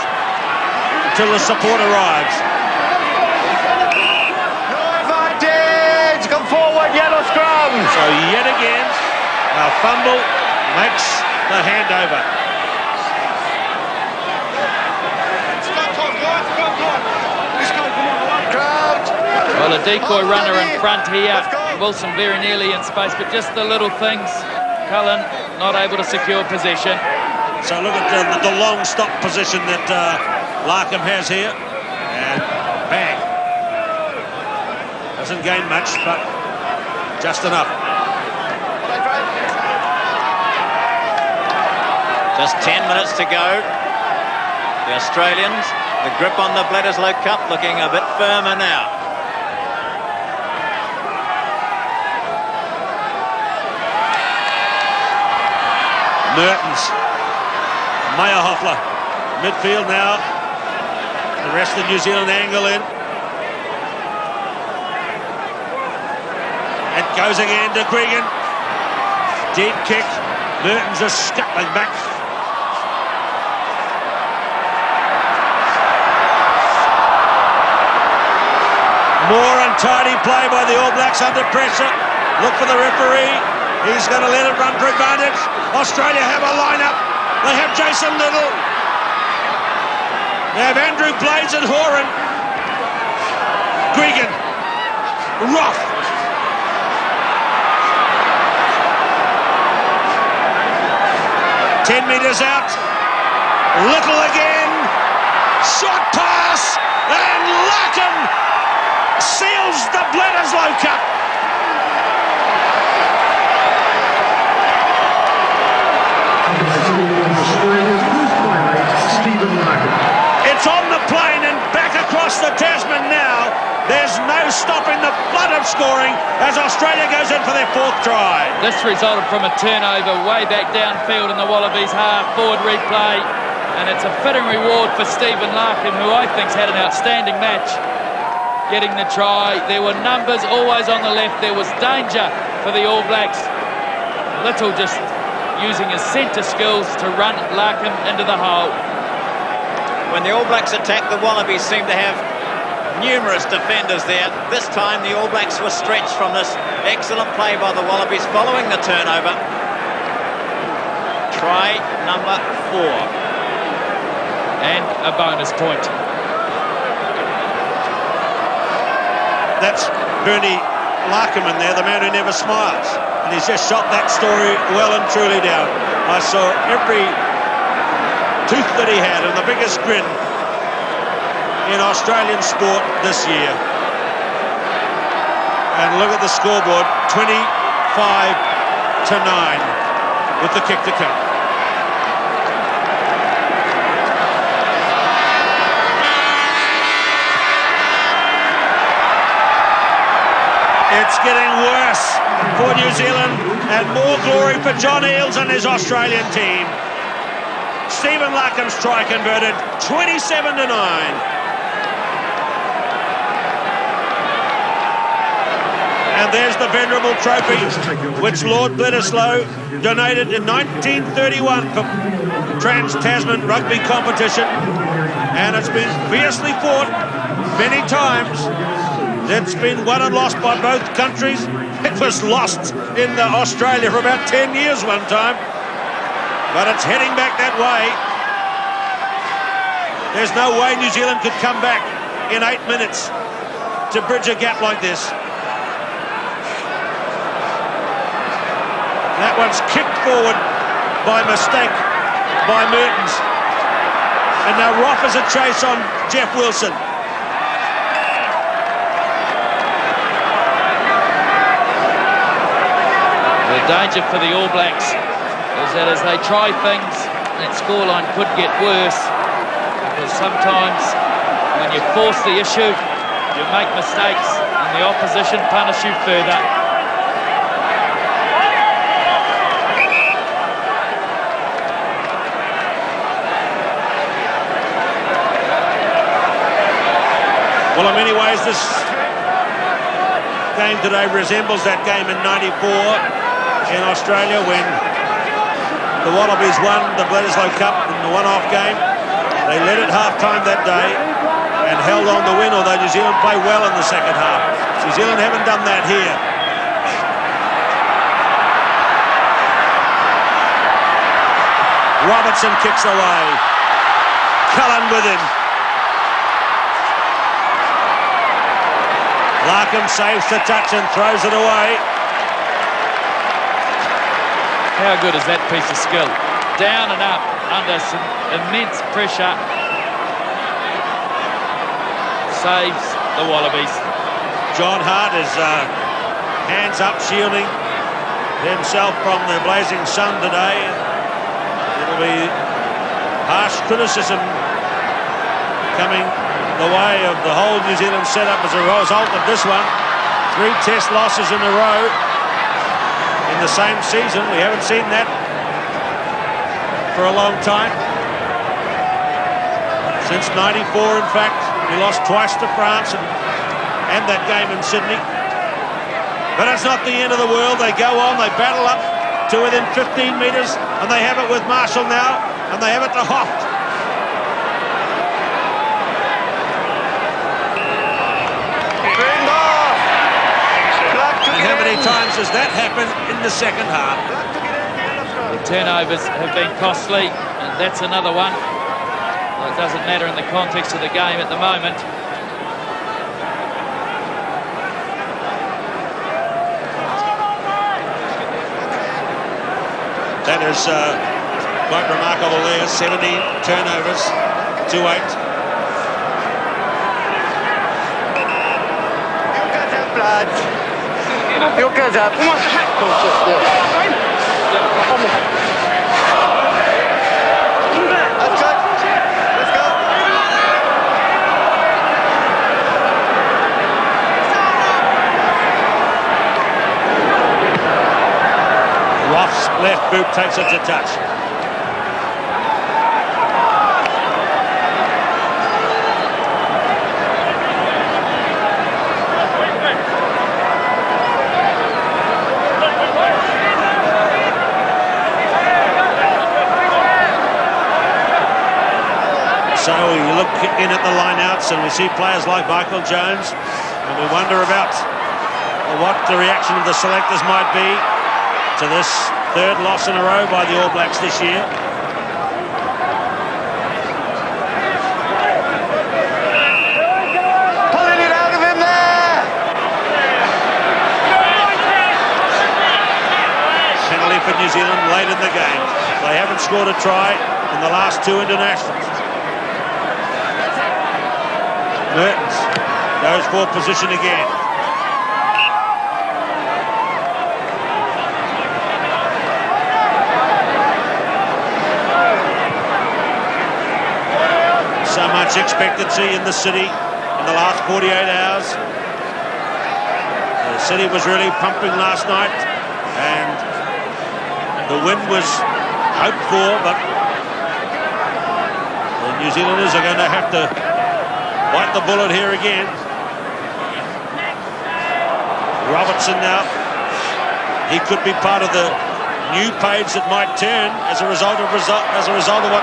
until the support arrives. Come forward, yellow scrum. So yet again, a fumble makes the handover. Well, a decoy runner in front here. Wilson very nearly in space, but just the little things. Cullen not able to secure possession. So look at the long stop position that Larkham has here. And bang. Doesn't gain much, but just enough. Just 10 minutes to go. The Australians, the grip on the Bledisloe Cup looking a bit firmer now. Mertens, Meyerhoffler, midfield now. The rest of New Zealand angle in. It goes again to Gregan. Deep kick. Mertens is scuttling back. More untidy play by the All Blacks under pressure. Look for the referee. He's going to let it run for advantage. Australia have a lineup. They have Jason Little. They have Andrew Blades and Horan. Guigan. Roth. Ten metres out. Little again. Shot pass. And Larkin seals the Bledisloe Cup. It's on the plane and back across the Tasman now. There's no stopping the flood of scoring as Australia goes in for their fourth try. This resulted from a turnover way back downfield in the Wallabies half, forward replay, and it's a fitting reward for Stephen Larkin, who I think's had an outstanding match, getting the try. There were numbers always on the left. There was danger for the All Blacks. Little just using his centre skills to run Larkin into the hole. When the All Blacks attack, the Wallabies seem to have numerous defenders there. This time the All Blacks were stretched from this excellent play by the Wallabies following the turnover. Try number 4. And a bonus point. That's Bernie Larkerman there, the man who never smiles. And he's just shot that story well and truly down. I saw every tooth that he had and the biggest grin in Australian sport this year. And look at the scoreboard, 25-9 with the kick to come. It's getting worse for New Zealand and more glory for John Eales and his Australian team. Stephen Larkin's try converted, 27-9. And there's the venerable trophy, which Lord Bledisloe donated in 1931 for Trans-Tasman rugby competition. And it's been fiercely fought many times. It's been won and lost by both countries. It was lost in Australia for about 10 years one time. But it's heading back that way. There's no way New Zealand could come back in 8 minutes to bridge a gap like this. That one's kicked forward by mistake by Mertens. And now Roth is a chase on Jeff Wilson. The danger for the All Blacks is that as they try things, that scoreline could get worse. Because sometimes when you force the issue, you make mistakes and the opposition punish you further. Well, in many ways, this game today resembles that game in '94 in Australia when the Wallabies won the Bledisloe Cup in the one-off game. They led at half-time that day and held on to win, although New Zealand played well in the second half. New Zealand haven't done that here. Robertson kicks away. Cullen with him. Larkin saves the touch and throws it away. How good is that piece of skill? Down and up under some immense pressure. Saves the Wallabies. John Hart is hands up, shielding himself from the blazing sun today. It'll be harsh criticism coming the way of the whole New Zealand setup as a result of this one. 3 test losses in a row in the same season. We haven't seen that for a long time. Since '94, in fact. We lost twice to France and that game in Sydney. But it's not the end of the world. They go on, they battle up to within 15 metres, and they have it with Marshall now, and they have it to Hoft. And how many times has that happened in the second half? The turnovers have been costly, and that's another one. Well, it doesn't matter in the context of the game at the moment. That is quite remarkable there. 17 turnovers to 8. You get up. That's good. Let's go. Roth's left boot takes it to touch. So you look in at the lineouts and we see players like Michael Jones, and we wonder about what the reaction of the selectors might be to this third loss in a row by the All Blacks this year. Pulling it out of him there. Penalty for New Zealand late in the game. They haven't scored a try in the last 2 internationals. Mertens goes for position again. So much expectancy in the city in the last 48 hours. The city was really pumping last night, and the win was hoped for, but the New Zealanders are going to have to bite the bullet here again. Robertson now. He could be part of the new page that might turn as a result of what's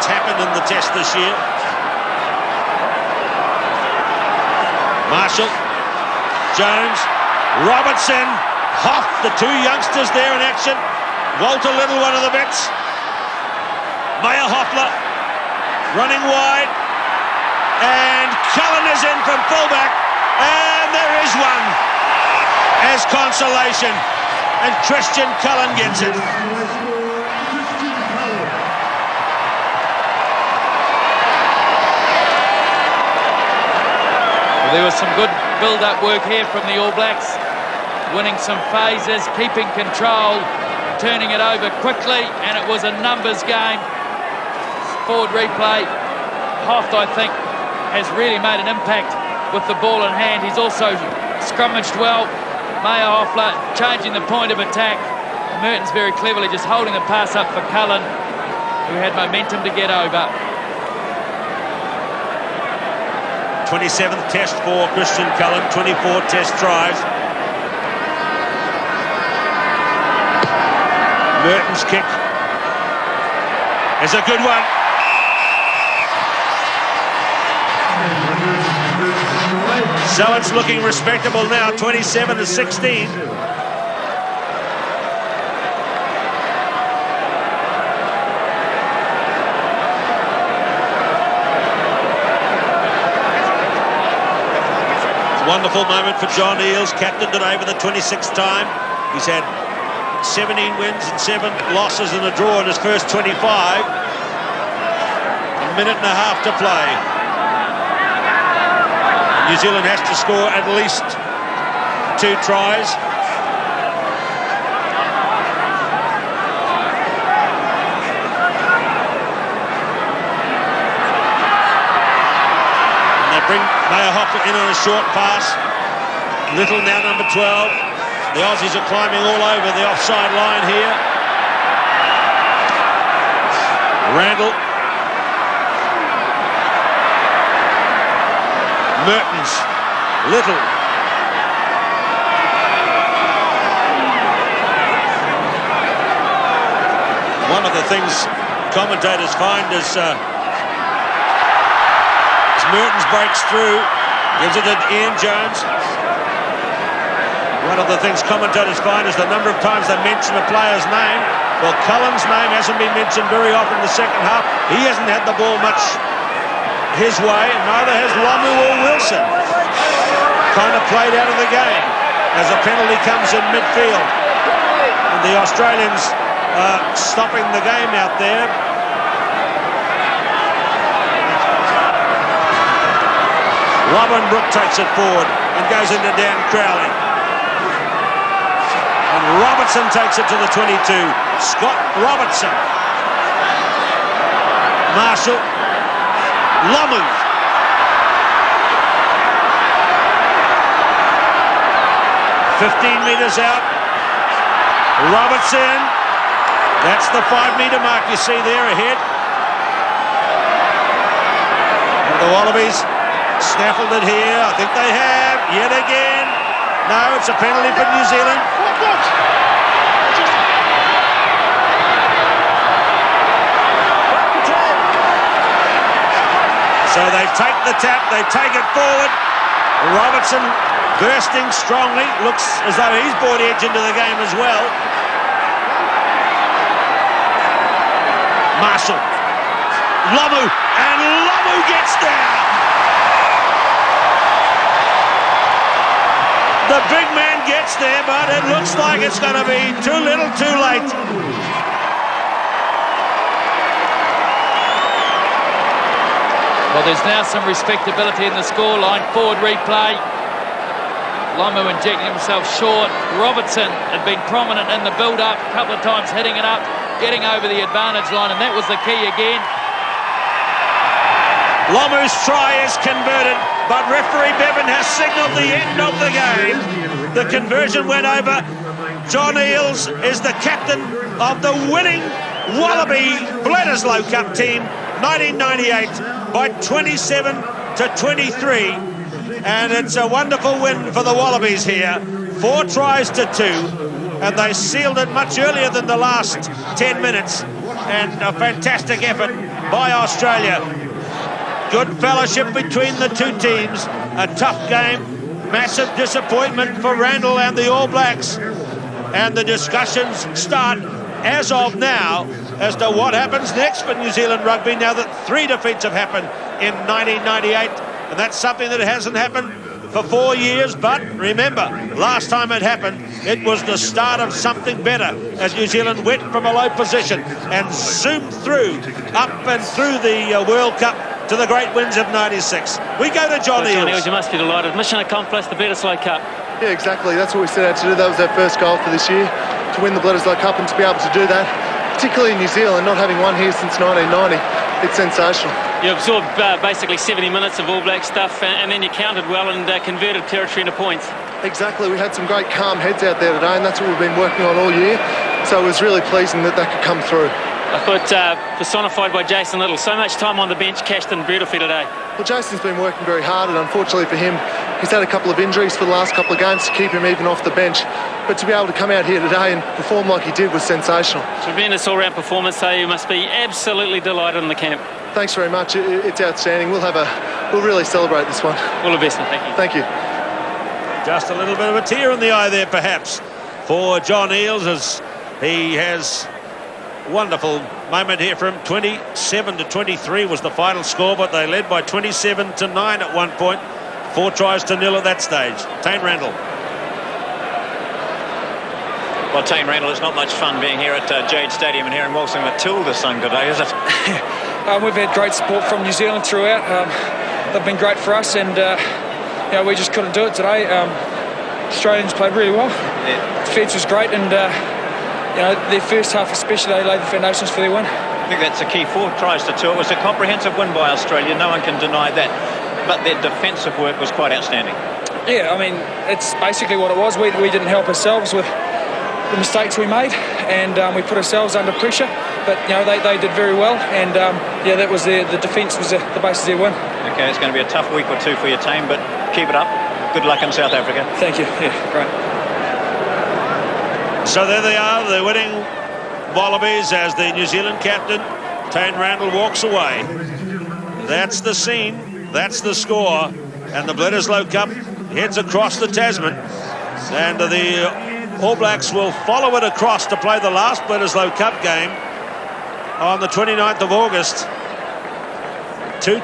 happened in the Test this year. Marshall, Jones, Robertson, Hoff, the 2 youngsters there in action. Walter Little, one of the vets. Meyer Hoffler running wide. And Cullen is in from fullback, and there is one as consolation, and Christian Cullen gets it. Well, there was some good build-up work here from the All Blacks, winning some phases, keeping control, turning it over quickly, and it was a numbers game. Forward replay, Hoff, I think, has really made an impact with the ball in hand. He's also scrummaged well. Meyer Hoffler changing the point of attack. Mertens very cleverly just holding the pass up for Cullen, who had momentum to get over. 27th test for Christian Cullen, 24 test tries. Mertens' kick is a good one. So it's looking respectable now, 27-16. Wonderful moment for John Eales, captain today for the 26th time. He's had 17 wins and 7 losses and a draw in his first 25. A minute and a half to play. New Zealand has to score at least 2 tries. And they bring Meyer Hoffler in on a short pass. Little now number 12. The Aussies are climbing all over the offside line here. Randall. Mertens, Little. One of the things commentators find is as Mertens breaks through, gives it to Ian Jones. One of the things commentators find is the number of times they mention a player's name. Well, Cullen's name hasn't been mentioned very often in the second half. He hasn't had the ball much his way, and neither has Lomu or Wilson. Kind of played out of the game as a penalty comes in midfield. And the Australians stopping the game out there. Lovenbrook takes it forward and goes into Dan Crowley. And Robertson takes it to the 22. Scott Robertson. Marshall. Lomu. "15 metres out. Robertson. That's the 5-metre mark you see there ahead. And the Wallabies snaffled it here. I think they have yet again. No, it's a penalty for New Zealand. So they take the tap, they take it forward. Robertson bursting strongly. Looks as though he's brought edge into the game as well. Marshall. Lomu. And Lomu gets there. The big man gets there, but it looks like it's going to be too little, too late. Well, there's now some respectability in the scoreline. Forward replay. Lomu injecting himself short. Robertson had been prominent in the build-up, a couple of times hitting it up, getting over the advantage line, and that was the key again. Lomu's try is converted, but referee Bevan has signalled the end of the game. The conversion went over. John Eales is the captain of the winning Wallaby Bledisloe Cup team, 1998, by 27 to 23. And it's a wonderful win for the Wallabies here. 4 tries to 2, and they sealed it much earlier than the last 10 minutes. And a fantastic effort by Australia. Good fellowship between the two teams. A tough game. Massive disappointment for Randall and the All Blacks. And the discussions start as of now as to what happens next for New Zealand rugby now that 3 defeats have happened in 1998. And that's something that hasn't happened for 4 years. But remember, last time it happened, it was the start of something better as New Zealand went from a low position and zoomed through, up and through the World Cup to the great wins of 96. We go to John Eales. John Eales, you must be delighted. Mission accomplished, the Bledisloe Cup. Yeah, exactly. That's what we set out to do. That was our first goal for this year, to win the Bledisloe Cup, and to be able to do that, particularly in New Zealand, not having won here since 1990, it's sensational. You absorbed basically 70 minutes of All Black stuff, and then you counted well and converted territory into points. Exactly. We had some great calm heads out there today, and that's what we've been working on all year. So it was really pleasing that that could come through. I thought personified by Jason Little. So much time on the bench, cashed in beautifully today. Well, Jason's been working very hard, and unfortunately for him, he's had a couple of injuries for the last couple of games to keep him even off the bench. But to be able to come out here today and perform like he did was sensational. Tremendous all-round performance, so you must be absolutely delighted in the camp. Thanks very much. It's outstanding. We'll really celebrate this one. All the best, thank you. Thank you. Just a little bit of a tear in the eye there, perhaps, for John Eales, as he has wonderful moment here from 27 to 23 was the final score, but they led by 27 to 9 at one point. 4 tries to 0 at that stage. Tane Randall. Well, Tane Randall, it's not much fun being here at Jade Stadium and hearing Wilson Matilda sung today, is it? We've had great support from New Zealand throughout. They've been great for us, and we just couldn't do it today. Australians played really well. Yeah. Defence was great, and their first half especially, they laid the foundations for their win. I think that's the key. 4 tries to 2. It was a comprehensive win by Australia. No one can deny that. But their defensive work was quite outstanding. Yeah, I mean, it's basically what it was. We didn't help ourselves with the mistakes we made, and we put ourselves under pressure. But they did very well, and that was the defence was the basis of their win. Okay, it's going to be a tough week or 2 for your team, but keep it up. Good luck in South Africa. Thank you. Yeah, great. So there they are, the winning Wallabies, as the New Zealand captain Tane Randall walks away. That's the scene, that's the score, and the Bledisloe Cup heads across the Tasman And the All Blacks will follow it across to play the last Bledisloe Cup game on the 29th of August. 2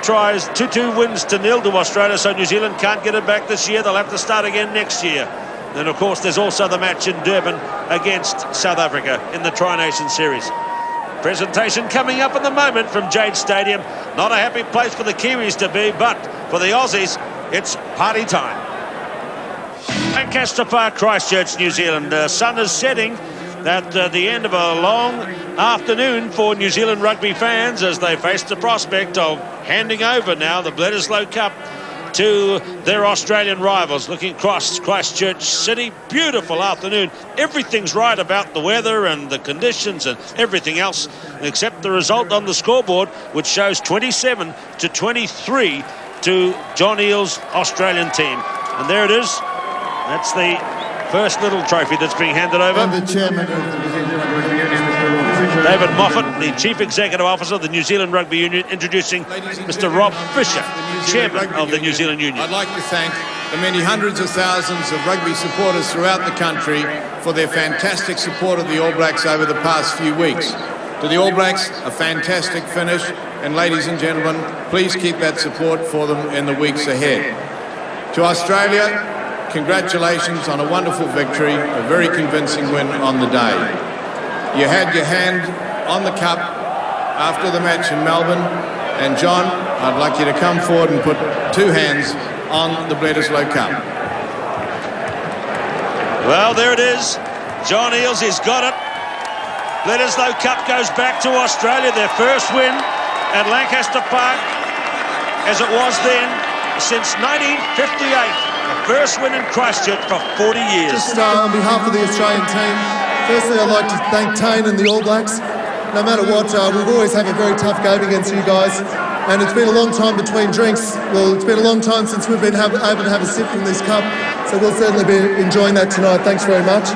wins to 0 to Australia, so New Zealand can't get it back this year. They'll have to start again next year. And of course there's also the match in Durban against South Africa in the Tri-Nation Series. Presentation coming up in the moment from Jade Stadium. Not a happy place for the Kiwis to be, but for the Aussies, it's party time. Lancaster Park, Christchurch, New Zealand. The sun is setting at the end of a long afternoon for New Zealand rugby fans as they face the prospect of handing over now the Bledisloe Cup to their Australian rivals. Looking across Christchurch City, beautiful afternoon. Everything's right about the weather and the conditions and everything else, except the result on the scoreboard, which shows 27-23 to John Eel's Australian team. And there it is. That's the first little trophy that's being handed over. And the chairman of the New Zealand Rugby Union, David Moffat, the Chief Executive Officer of the New Zealand Rugby Union, introducing Mr. Rob Fisher, Chairman of the New Zealand Union. I'd like to thank the many hundreds of thousands of rugby supporters throughout the country for their fantastic support of the All Blacks over the past few weeks. To the All Blacks, a fantastic finish, and ladies and gentlemen, please keep that support for them in the weeks ahead. To Australia, congratulations on a wonderful victory, a very convincing win on the day. You had your hand on the cup after the match in Melbourne, and John, I'd like you to come forward and put 2 hands on the Bledisloe Cup. Well, there it is. John Eales, he's got it. Bledisloe Cup goes back to Australia, their first win at Lancaster Park, as it was then, since 1958. The first win in Christchurch for 40 years. Just on behalf of the Australian team, firstly I'd like to thank Tane and the All Blacks. No matter what, we've always had a very tough game against you guys, and it's been a long time between drinks. Well, it's been a long time since we've been able to have a sip from this cup, so we'll certainly be enjoying that tonight. Thanks very much.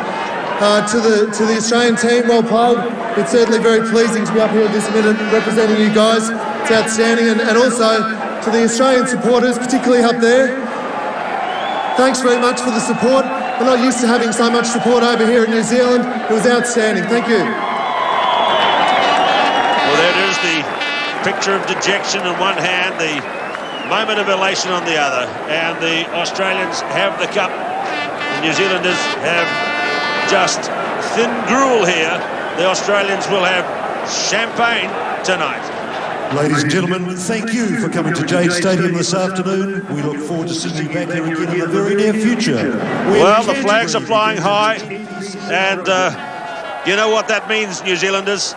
To the Australian team, well played. It's certainly very pleasing to be up here at this minute representing you guys. It's outstanding, and also to the Australian supporters, particularly up there. Thanks very much for the support. We're not used to having so much support over here in New Zealand. It was outstanding. Thank you. Well, there it is, the picture of dejection in one hand, the moment of elation on the other. And the Australians have the cup. The New Zealanders have just thin gruel here. The Australians will have champagne tonight. Ladies and gentlemen, thank you for coming to Jade Stadium this afternoon. We look forward to seeing you back here again in the very near future. Well, the flags are flying high, and you know what that means, New Zealanders.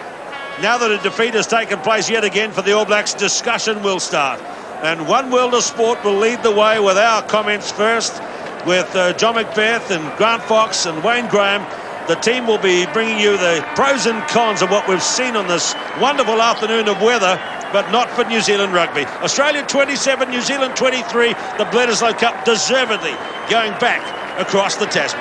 Now that a defeat has taken place yet again for the All Blacks, discussion will start. And One World of Sport will lead the way with our comments first, with John Macbeth and Grant Fox and Wayne Graham. The team will be bringing you the pros and cons of what we've seen on this wonderful afternoon of weather, but not for New Zealand rugby. Australia 27, New Zealand 23, the Bledisloe Cup deservedly going back across the Tasman.